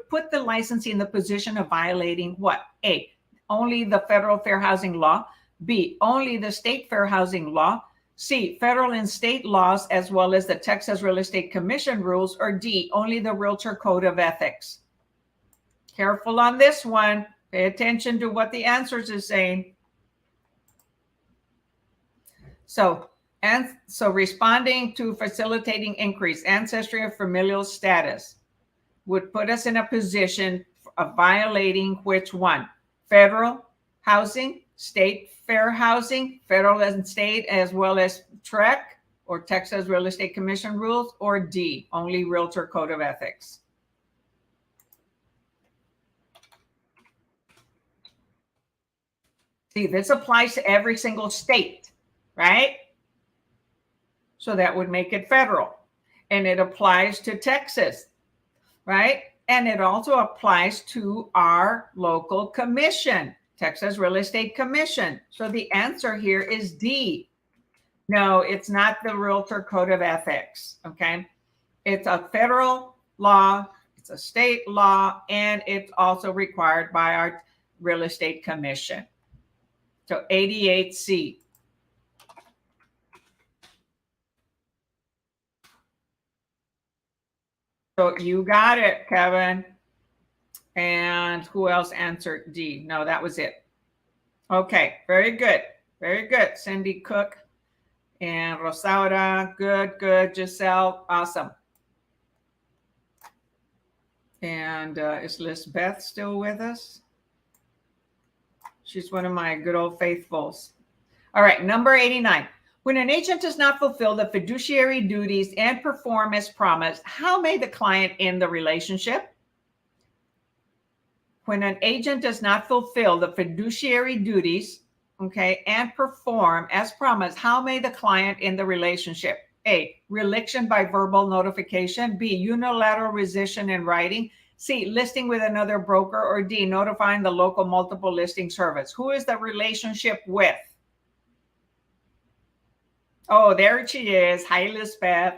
put the licensee in the position of violating what? A, only the federal fair housing law. B, only the state fair housing law. C, federal and state laws as well as the Texas Real Estate Commission rules. Or D, only the Realtor Code of Ethics. Careful on this one. Pay attention to what the answers is saying. So responding to facilitating inquiries, ancestry or familial status would put us in a position of violating which one? Federal housing, state fair housing, federal and state, as well as TREC or Texas Real Estate Commission rules, or D, only Realtor Code of Ethics. See, this applies to every single state, right? So that would make it federal. And it applies to Texas, right? And it also applies to our local commission, Texas Real Estate Commission. So the answer here is D. No, it's not the Realtor Code of Ethics, okay? It's a federal law, it's a state law, and it's also required by our Real Estate Commission. So 88C. So you got it, Kevin. And who else answered D? No, that was it. Okay, very good. Very good. Cindy Cook and Rosaura. Good, good. Giselle, awesome. And is Lisbeth still with us? She's one of my good old faithfuls. All right, number 89. When an agent does not fulfill the fiduciary duties and perform as promised, how may the client end the relationship? When an agent does not fulfill the fiduciary duties, okay, and perform as promised, how may the client end the relationship? A, reliction by verbal notification. B, unilateral rescission in writing. C, listing with another broker. Or D, notifying the local multiple listing service. Who is the relationship with? Oh, there she is. Hi, Lisbeth.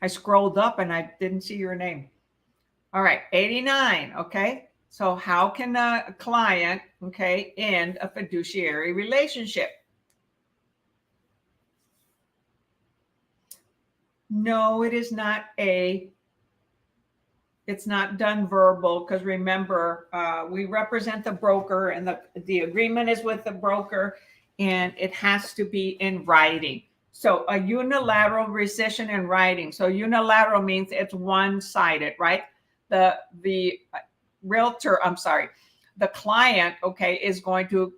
I scrolled up and I didn't see your name. All right, 89. Okay. So how can a client, okay, end a fiduciary relationship? No, it is not A. It's not done verbal, because remember, we represent the broker and the agreement is with the broker, and it has to be in writing. So a unilateral rescission in writing. So unilateral means it's one-sided, right? The realtor, I'm sorry, the client, okay, is going to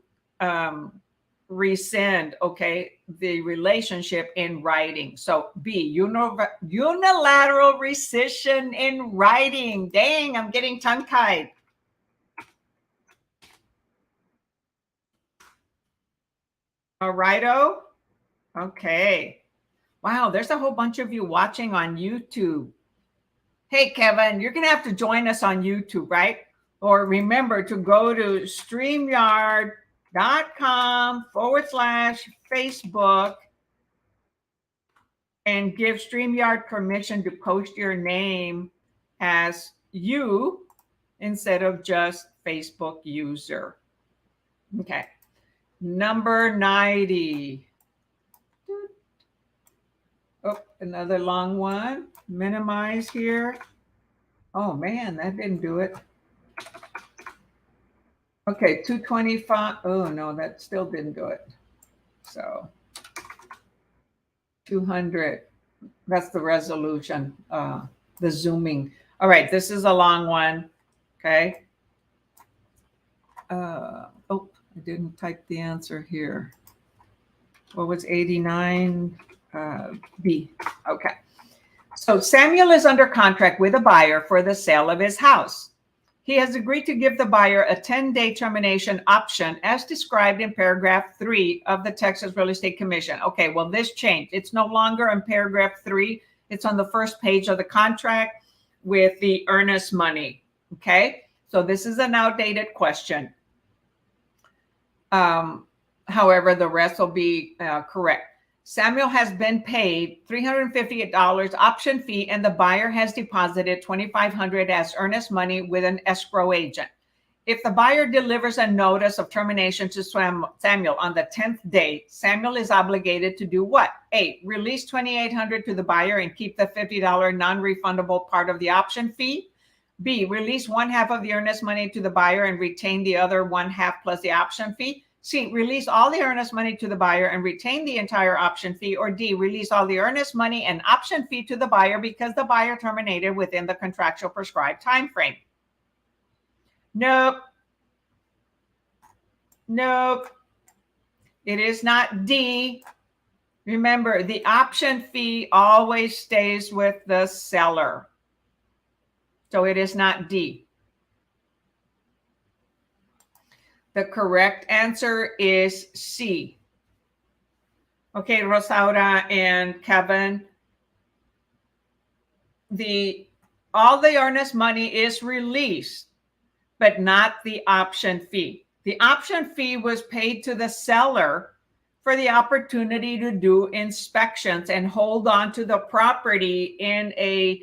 rescind, okay, the relationship in writing. So B, unilateral rescission in writing. Dang, I'm getting tongue-tied. All righto. Okay. Wow, there's a whole bunch of you watching on YouTube. Hey, Kevin, you're going to have to join us on YouTube, right? Or remember to go to StreamYard.com/Facebook and give StreamYard permission to post your name as you instead of just Facebook user. Okay. Number 90. Oh, another long one. Minimize here. Oh man, that didn't do it. Okay, 225. Oh no, that still didn't do it. So 200. That's the resolution, the zooming. All right, this is a long one. Okay. Oh, I didn't type the answer here. What was 89? B. Okay. So Samuel is under contract with a buyer for the sale of his house. He has agreed to give the buyer a 10-day termination option as described in paragraph 3 of the Texas Real Estate Commission. Okay, well, this changed. It's no longer in paragraph 3. It's on the first page of the contract with the earnest money. Okay, so this is an outdated question. However, the rest will be correct. Samuel has been paid $350 option fee, and the buyer has deposited $2,500 as earnest money with an escrow agent. If the buyer delivers a notice of termination to Samuel on the 10th day, Samuel is obligated to do what? A, release $2,800 to the buyer and keep the $50 non-refundable part of the option fee. B, release one half of the earnest money to the buyer and retain the other one half plus the option fee. C, release all the earnest money to the buyer and retain the entire option fee. Or D, release all the earnest money and option fee to the buyer because the buyer terminated within the contractual prescribed time frame. Nope. Nope. It is not D. Remember, the option fee always stays with the seller. So it is not D. The correct answer is C. Okay, Rosaura and Kevin. All the earnest money is released, but not the option fee. The option fee was paid to the seller for the opportunity to do inspections and hold on to the property in a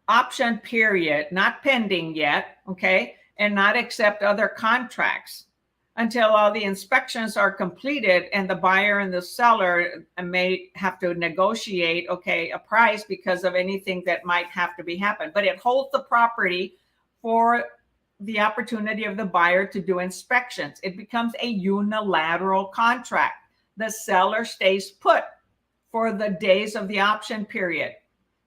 option period, not pending yet, okay, and not accept other contracts until all the inspections are completed and the buyer and the seller may have to negotiate, okay, a price because of anything that might have to be happen. But it holds the property for the opportunity of the buyer to do inspections. It becomes a unilateral contract. The seller stays put for the days of the option period.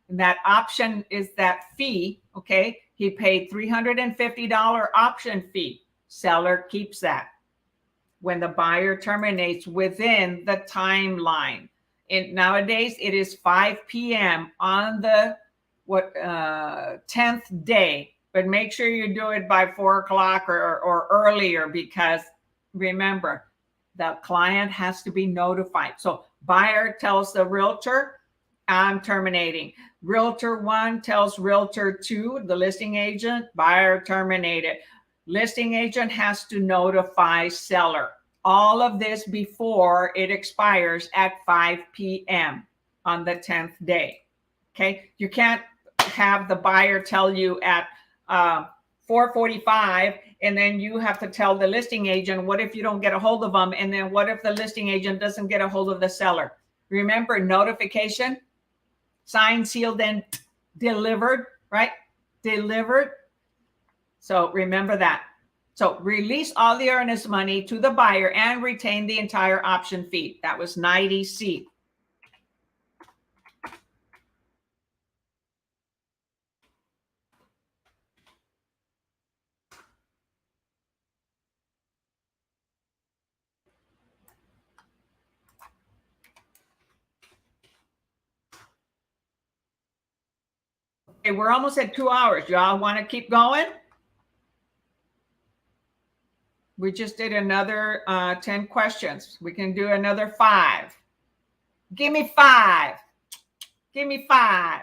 And that option is that fee, okay? He paid $350 option fee. Seller keeps that. When the buyer terminates within the timeline. Nowadays, it is 5 p.m. on the 10th day, but make sure you do it by 4 o'clock or earlier, because remember, the client has to be notified. So buyer tells the realtor, I'm terminating. Realtor 1 tells Realtor 2, the listing agent, buyer terminated. Listing agent has to notify seller. All of this before it expires at 5 p.m. on the 10th day. Okay, you can't have the buyer tell you at 4:45 and then you have to tell the listing agent, what if you don't get a hold of them? And then what if the listing agent doesn't get a hold of the seller? Remember, notification, signed, sealed, and delivered, right? Delivered. So remember that. So release all the earnest money to the buyer and retain the entire option fee. That was 90C. Okay, we're almost at 2 hours. Y'all want to keep going? We just did another 10 questions. We can do another 5. Give me 5. Give me 5.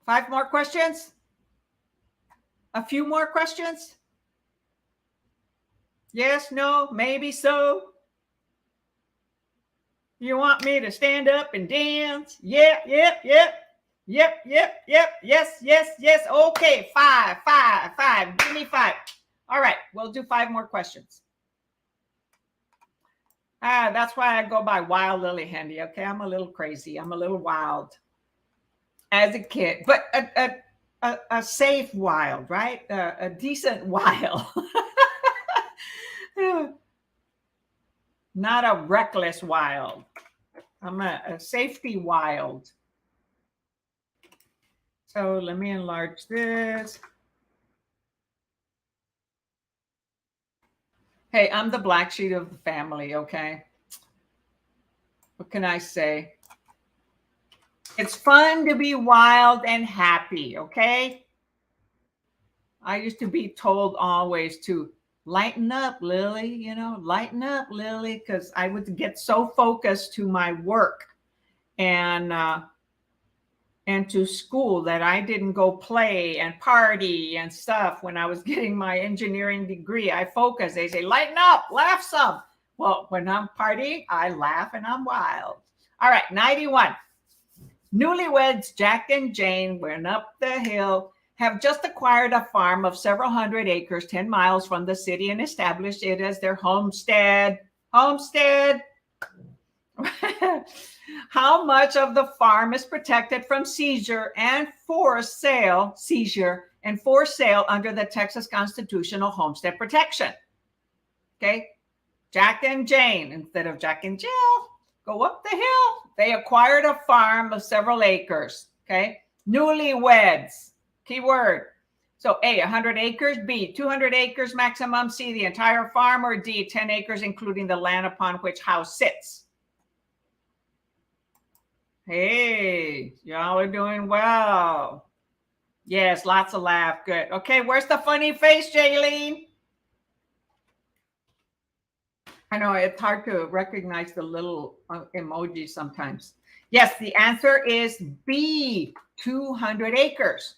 5 more questions? A few more questions? Yes, no, maybe so. You want me to stand up and dance? Yep. Yes. Okay, 5. Give me 5. All right, we'll do 5 more questions. That's why I go by Wild Lillie Handy. Okay, I'm a little crazy. I'm a little wild as a kid, but a safe wild, right? A decent wild. Not a reckless wild. I'm a safety wild. So let me enlarge this. Hey, I'm the black sheep of the family, okay? What can I say? It's fun to be wild and happy, okay? I used to be told always to lighten up, Lillie, lighten up, Lillie, because I would get so focused to my work and to school that I didn't go play and party and stuff when I was getting my engineering degree. I focus. They say, lighten up, laugh some. Well, when I'm partying, I laugh and I'm wild. All right, 91. Newlyweds Jack and Jane went up the hill, have just acquired a farm of several hundred acres 10 miles from the city and established it as their homestead. Homestead. How much of the farm is protected from seizure and for sale under the Texas Constitutional Homestead Protection? Okay. Jack and Jane, instead of Jack and Jill, go up the hill. They acquired a farm of several acres. Okay. Newlyweds, keyword. So A, 100 acres, B, 200 acres maximum, C, the entire farm, or D, 10 acres, including the land upon which house sits. Hey, y'all are doing well. Yes, lots of laugh. Good. Okay, where's the funny face, Jaylene? I know it's hard to recognize the little emoji sometimes. Yes, the answer is B, 200 acres.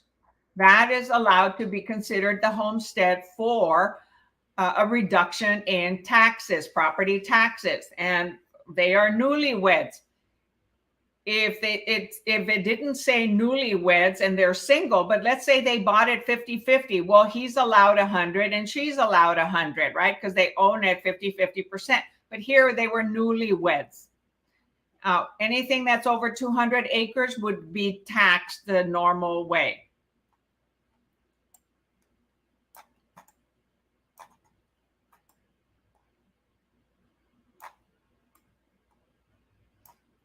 That is allowed to be considered the homestead for a reduction in taxes, property taxes, and they are newlyweds. If it didn't say newlyweds and they're single, but let's say they bought it 50-50, well, he's allowed 100 and she's allowed 100, right? Because they own it 50%. But here they were newlyweds. Anything that's over 200 acres would be taxed the normal way.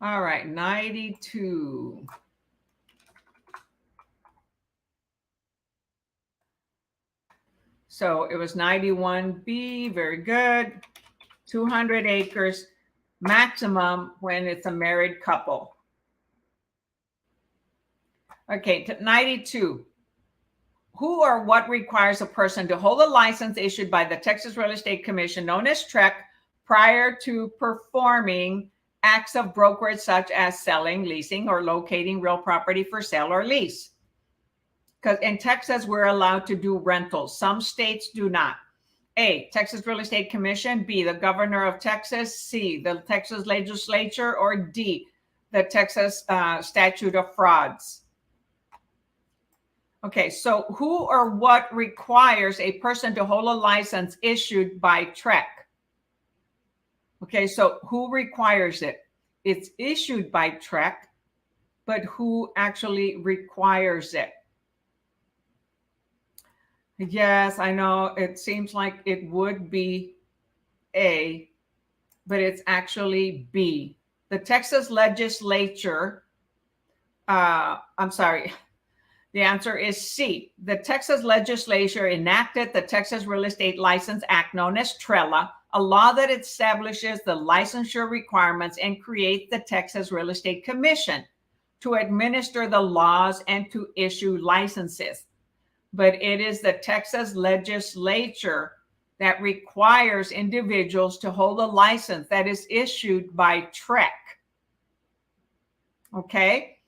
All right, 92. So it was 91B, very good. 200 acres maximum when it's a married couple. Okay, 92. Who or what requires a person to hold a license issued by the Texas Real Estate Commission, known as TREC, prior to performing acts of brokerage such as selling, leasing, or locating real property for sale or lease? Because in Texas, we're allowed to do rentals. Some states do not. A, Texas Real Estate Commission. B, the governor of Texas. C, the Texas legislature. Or D, the Texas statute of frauds. Okay, so who or what requires a person to hold a license issued by TREC? Okay, so who requires it? It's issued by TREC, but who actually requires it? Yes, I know it seems like it would be A, but it's actually B. The Texas legislature, I'm sorry, the answer is C. The Texas legislature enacted the Texas Real Estate License Act, known as TRELA, a law that establishes the licensure requirements and creates the Texas Real Estate Commission to administer the laws and to issue licenses. But it is the Texas legislature that requires individuals to hold a license that is issued by TREC. Okay?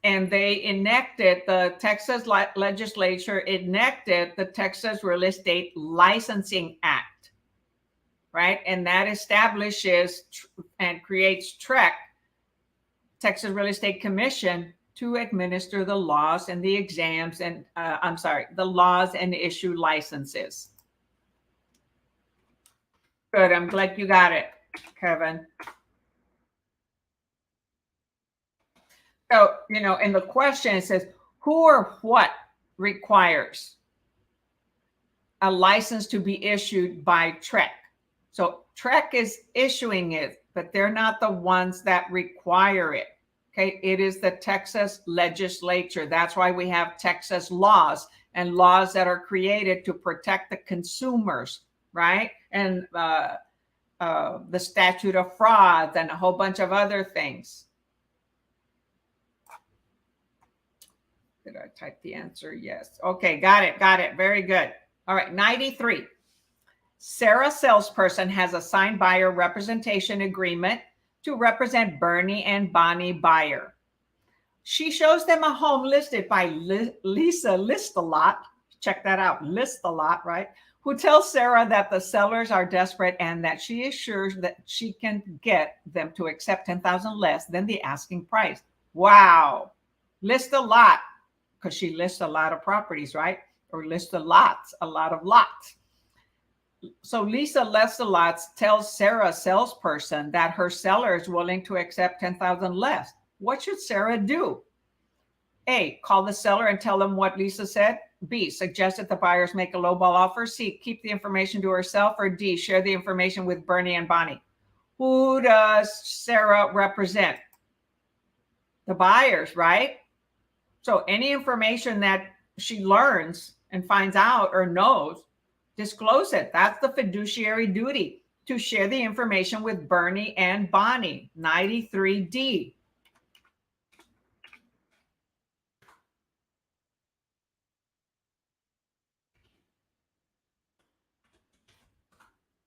And they enacted, the Texas legislature enacted the Texas Real Estate Licensing Act, right? And that establishes and creates TREC, Texas Real Estate Commission, to administer the laws and the exams and, the laws and issue licenses. Good, I'm glad you got it, Kevin. So, in the question, it says, who or what requires a license to be issued by TREC? So TREC is issuing it, but they're not the ones that require it. Okay, it is the Texas legislature. That's why we have Texas laws and laws that are created to protect the consumers, right? And the statute of frauds and a whole bunch of other things. Did I type the answer? Yes. Okay, got it. Very good. All right, 93. Sarah, salesperson, has a signed buyer representation agreement to represent Bernie and Bonnie, buyer. She shows them a home listed by Lisa List-A-Lot. Check that out, List-A-Lot, right? Who tells Sarah that the sellers are desperate and that she is sure that she can get them to accept $10,000 less than the asking price. Wow. List-A-Lot, because she lists a lot of properties, right? Or lists a lot of lots. So Lisa List-A-Lot tells Sarah, salesperson, that her seller is willing to accept $10,000 less. What should Sarah do? A, call the seller and tell them what Lisa said. B, suggest that the buyers make a lowball offer. C, keep the information to herself. Or D, share the information with Bernie and Bonnie. Who does Sarah represent? The buyers, right? So any information that she learns and finds out or knows, disclose it. That's the fiduciary duty, to share the information with Bernie and Bonnie. 93D.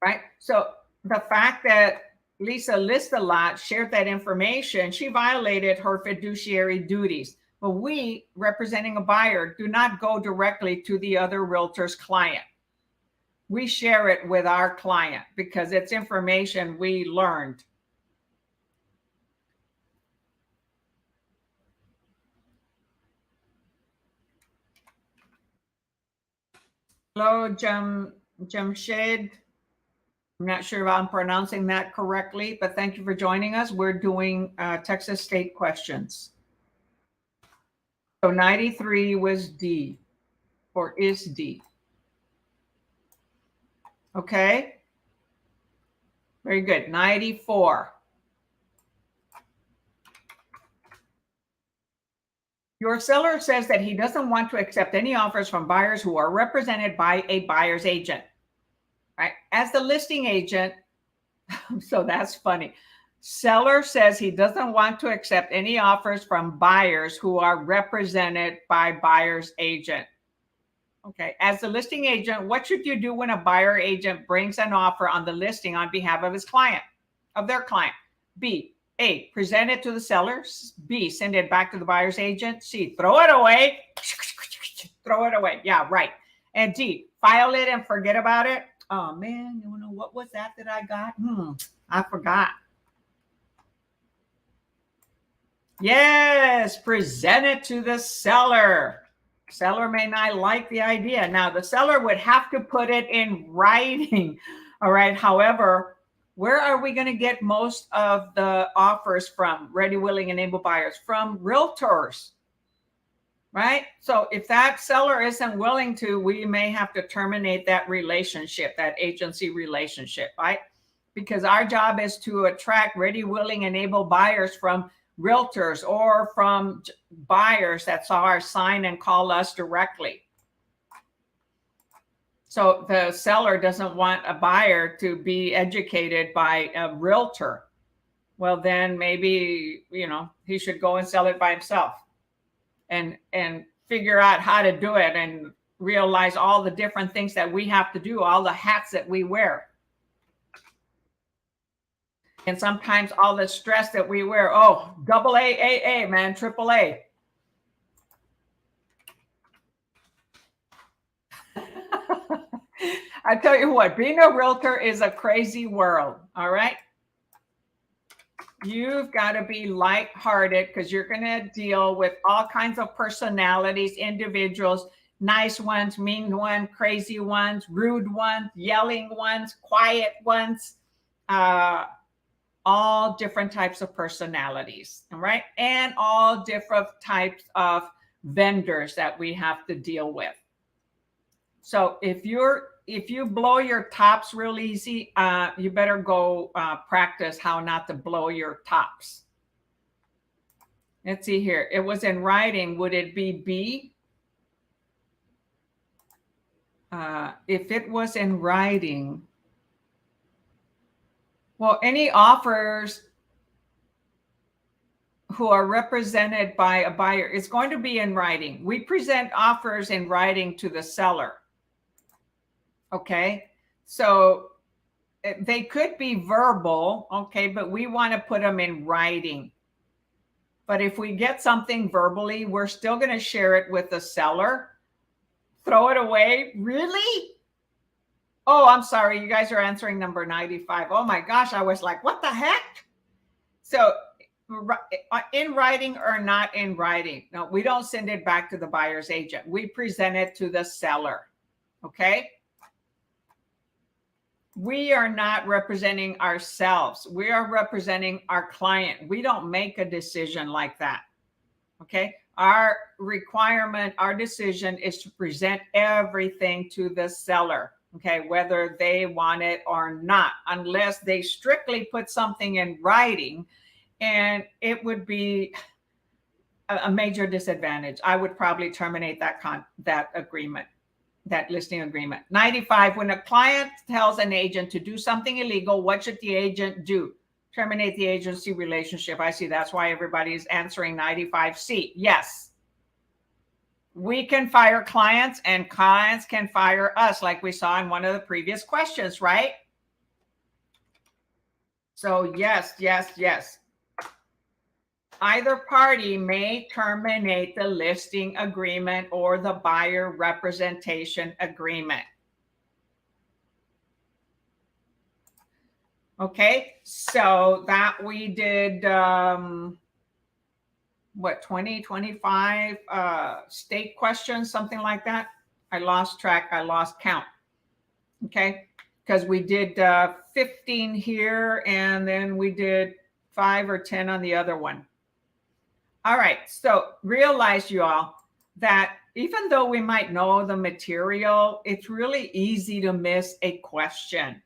Right? So the fact that Lisa List-A-Lot shared that information, she violated her fiduciary duties. But we, representing a buyer, do not go directly to the other realtor's client. We share it with our client because it's information we learned. Hello, Jamshed. I'm not sure if I'm pronouncing that correctly, but thank you for joining us. We're doing Texas state questions. So 93 was D, or is D. Okay. Very good. 94. Your seller says that he doesn't want to accept any offers from buyers who are represented by a buyer's agent. Right? As the listing agent, so that's funny. Seller says he doesn't want to accept any offers from buyers who are represented by buyer's agent. Okay. As the listing agent, what should you do when a buyer agent brings an offer on the listing on behalf of his client, of their client? B, A, present it to the seller. B, send it back to the buyer's agent. C, throw it away. Throw it away. Yeah, right. And D, file it and forget about it. Oh man, you know what was that I got? I forgot. Yes, present it to the seller. Seller may not like the idea. Now, the seller would have to put it in writing. All right. However, where are we going to get most of the offers from? Ready, willing, and able buyers? From realtors. Right? So if that seller isn't willing to, we may have to terminate that relationship, that agency relationship, right? Because our job is to attract ready, willing, and able buyers from realtors or from buyers that saw our sign and call us directly. So the seller doesn't want a buyer to be educated by a realtor. well, then maybe, he should go and sell it by himself and figure out how to do it and realize all the different things that we have to do, all the hats that we wear. And sometimes all the stress that we wear, oh, double A, man, triple A. I tell you what, being a realtor is a crazy world, all right? You've got to be lighthearted because you're going to deal with all kinds of personalities, individuals, nice ones, mean ones, crazy ones, rude ones, yelling ones, quiet ones, all different types of personalities, all right? And all different types of vendors that we have to deal with. So if you blow your tops real easy, you better go practice how not to blow your tops. Let's see here. It was in writing. Would it be B? If it was in writing, well, any offers who are represented by a buyer, it's going to be in writing. We present offers in writing to the seller. Okay, so they could be verbal, okay, but we want to put them in writing. But if we get something verbally, we're still going to share it with the seller. Throw it away? Really? Oh, I'm sorry. You guys are answering number 95. Oh my gosh, I was like, what the heck? So in writing or not in writing? No, we don't send it back to the buyer's agent. We present it to the seller, okay? We are not representing ourselves. We are representing our client. We don't make a decision like that. Okay. Our requirement, our decision is to present everything to the seller. Okay. Whether they want it or not, unless they strictly put something in writing, and it would be a major disadvantage. I would probably terminate that agreement. That listing agreement. 95, when a client tells an agent to do something illegal, what should the agent do? Terminate the agency relationship. I see that's why everybody is answering 95C. Yes. We can fire clients and clients can fire us, like we saw in one of the previous questions, right? So yes, yes, yes. Either party may terminate the listing agreement or the buyer representation agreement. Okay, so that we did, what, 20, 25 state questions, something like that. I lost track, I lost count. Okay, because we did 15 here and then we did 5 or 10 on the other one. All right, so realize, you all, that even though we might know the material, it's really easy to miss a question.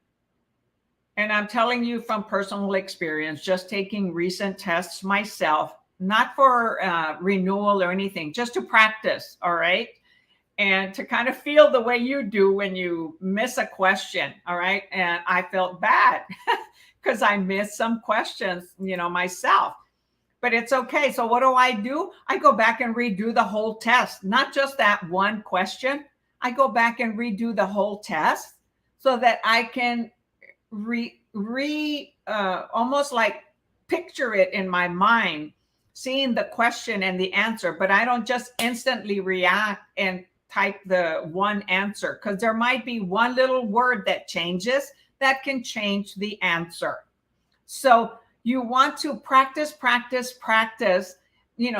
And I'm telling you from personal experience, just taking recent tests myself, not for renewal or anything, just to practice, all right? And to kind of feel the way you do when you miss a question, all right? And I felt bad because I missed some questions, myself. But it's okay. So what do? I go back and redo the whole test, not just that one question. I go back and redo the whole test so that I can almost like picture it in my mind, seeing the question and the answer, but I don't just instantly react and type the one answer, because there might be one little word that changes that can change the answer. So you want to practice,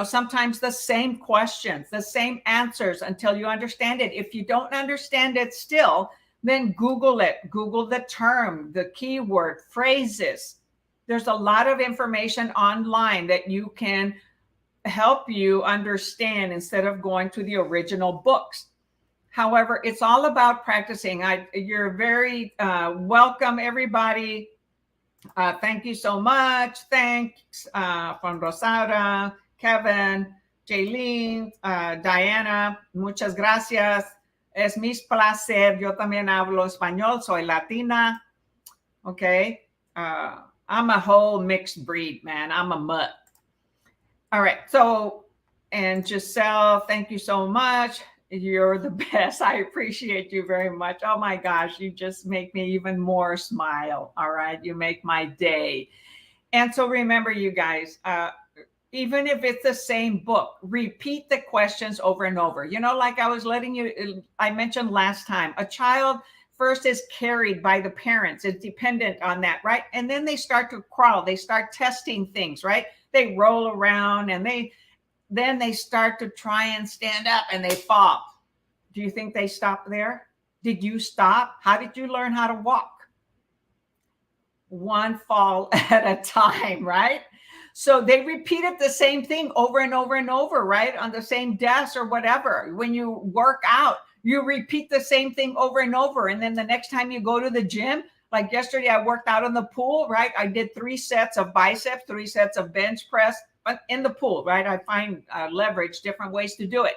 sometimes the same questions, the same answers until you understand it. If you don't understand it still, then Google it. Google the term, the keyword, phrases. There's a lot of information online that you can help you understand instead of going to the original books. However, it's all about practicing. You're very welcome, everybody. Thank you so much. Thanks from Rosada, Kevin, Jaylene, Diana. Muchas gracias. Es mi placer. Yo también hablo español. Soy latina. Okay. I'm a whole mixed breed, man. I'm a mutt. All right. So, and Giselle, thank you so much. You're the best. I appreciate you very much. Oh my gosh, you just make me even more smile. All right. You make my day. And so remember, you guys, even if it's the same book, repeat the questions over and over. You know, like I mentioned last time, a child first is carried by the parents, is dependent on that, right? And then they start to crawl, they start testing things, right? They roll around and then they start to try and stand up and they fall. Do you think they stop there? Did you stop? How did you learn how to walk? One fall at a time, right? So they repeated the same thing over and over and over, right? On the same desk or whatever. When you work out, you repeat the same thing over and over. And then the next time you go to the gym, like yesterday, I worked out in the pool, right? I did 3 sets of biceps, 3 sets of bench press in the pool, right? I find leverage, different ways to do it.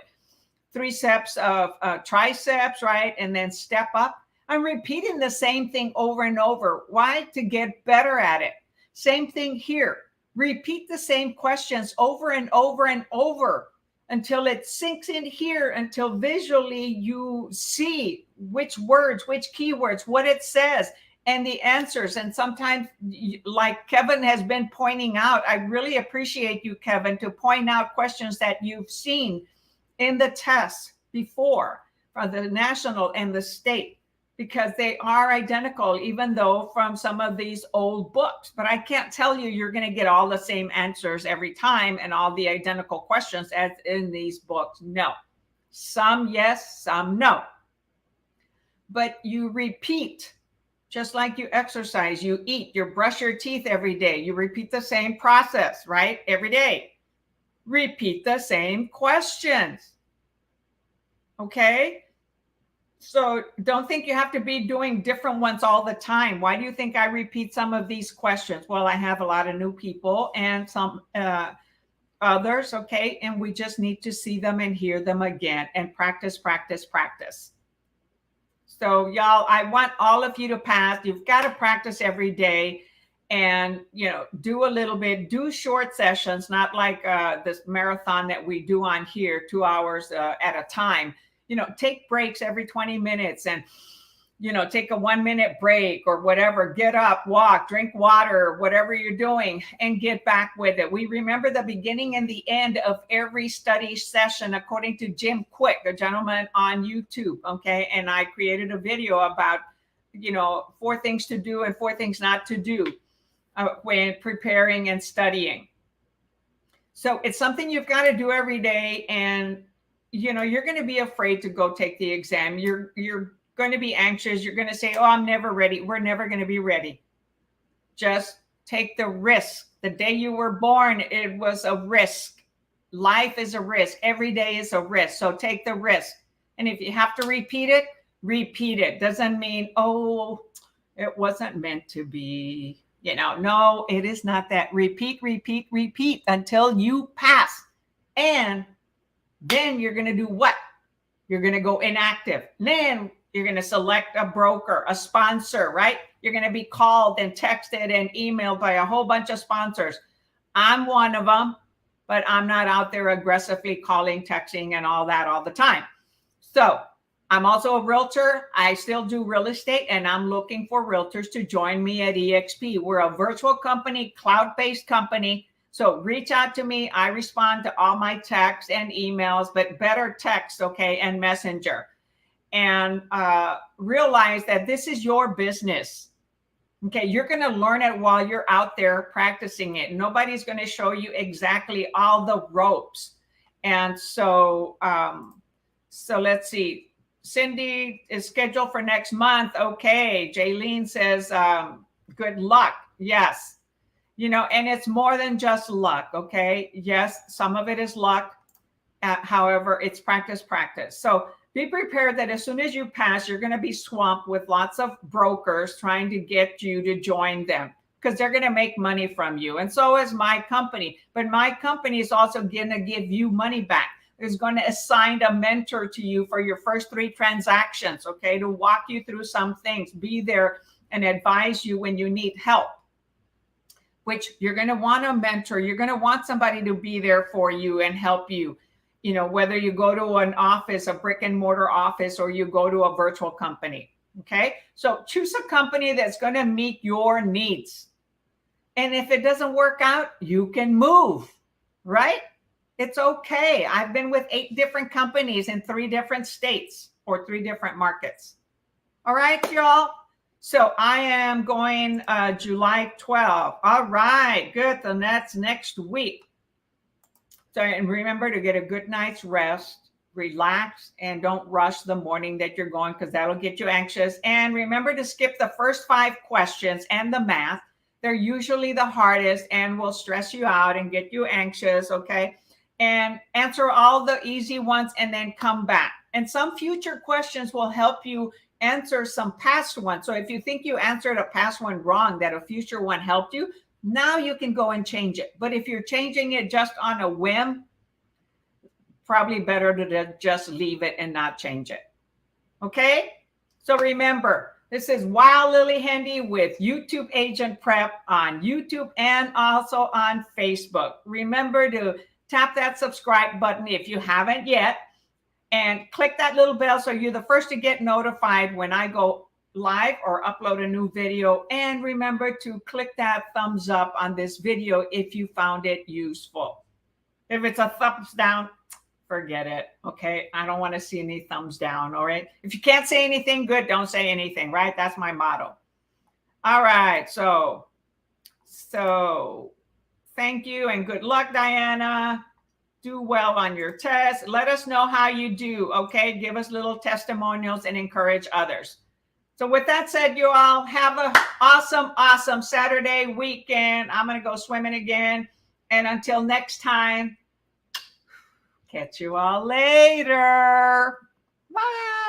3 sets of triceps, right? And then step up. I'm repeating the same thing over and over. Why? To get better at it. Same thing here. Repeat the same questions over and over and over until it sinks in here, until visually you see which words, which keywords, what it says, and the answers. And sometimes, like Kevin has been pointing out, I really appreciate you, Kevin, to point out questions that you've seen in the tests before from the national and the state, because they are identical, even though from some of these old books. But I can't tell you you're going to get all the same answers every time and all the identical questions as in these books. No. Some yes, some no. But you repeat, just like you exercise, you eat, you brush your teeth every day. You repeat the same process, right? Every day. Repeat the same questions. Okay? So don't think you have to be doing different ones all the time. Why do you think I repeat some of these questions? Well, I have a lot of new people and some others, okay? And we just need to see them and hear them again and practice, practice, practice. So y'all, I want all of you to pass. You've got to practice every day and, do a little bit, do short sessions, not like this marathon that we do on here, 2 hours at a time. Take breaks every 20 minutes and, take a 1-minute break or whatever, get up, walk, drink water, whatever you're doing, and get back with it. We remember the beginning and the end of every study session, according to Jim Quick, a gentleman on YouTube. Okay. And I created a video about, 4 things to do and 4 things not to do when preparing and studying. So it's something you've got to do every day. And you're going to be afraid to go take the exam. You're going to be anxious. You're going to say, oh, I'm never ready. We're never going to be ready. Just take the risk. The day you were born, it was a risk. Life is a risk. Every day is a risk. So take the risk. And if you have to repeat it, repeat it. Doesn't mean, oh, it wasn't meant to be. No, it is not that. Repeat, repeat, repeat until you pass. And then you're going to do what? You're going to go inactive. Then you're going to select a broker, a sponsor, right? You're going to be called and texted and emailed by a whole bunch of sponsors. I'm one of them, but I'm not out there aggressively calling, texting, and all that all the time. So I'm also a realtor. I still do real estate, and I'm looking for realtors to join me at EXP. We're a virtual company, cloud-based company. So reach out to me. I respond to all my texts and emails, but better text, okay, and messenger. And realize that this is your business. Okay, you're going to learn it while you're out there practicing it. Nobody's going to show you exactly all the ropes. And so, let's see. Cindy is scheduled for next month. Okay. Jaylene says, good luck. Yes. And it's more than just luck. Okay. Yes. Some of it is luck. However, it's practice. So be prepared that as soon as you pass, you're going to be swamped with lots of brokers trying to get you to join them because they're going to make money from you. And so is my company. But my company is also going to give you money back. Is going to assign a mentor to you for your first 3 transactions, okay, to walk you through some things, be there and advise you when you need help. which you're going to want a mentor. You're going to want somebody to be there for you and help you, whether you go to an office, a brick and mortar office, or you go to a virtual company. Okay. So choose a company that's going to meet your needs. And if it doesn't work out, you can move, right? It's okay. I've been with 8 different companies in 3 different states or 3 different markets. All right, y'all. So I am going July 12th. All right, good. Then that's next week. So, and remember to get a good night's rest, relax, and don't rush the morning that you're going, because that'll get you anxious. And remember to skip the first 5 questions and the math. They're usually the hardest and will stress you out and get you anxious, okay? And answer all the easy ones and then come back. And some future questions will help you answer some past ones. So if you think you answered a past one wrong, that a future one helped you, now you can go and change it. But if you're changing it just on a whim, probably better to just leave it and not change it. Okay? So remember, this is Wow Lillie Handy with YouTube Agent Prep on YouTube and also on Facebook. Remember to tap that subscribe button if you haven't yet, and click that little bell so you're the first to get notified when I go live or upload a new video. And remember to click that thumbs up on this video if you found it useful. If it's a thumbs down, forget it. Okay. I don't want to see any thumbs down. All right. If you can't say anything good, don't say anything, right? That's my motto. All right. So thank you and good luck, Diana. Do well on your test. Let us know how you do. Okay. Give us little testimonials and encourage others. So with that said, you all have an awesome Saturday weekend. I'm going to go swimming again. And until next time, catch you all later. Bye.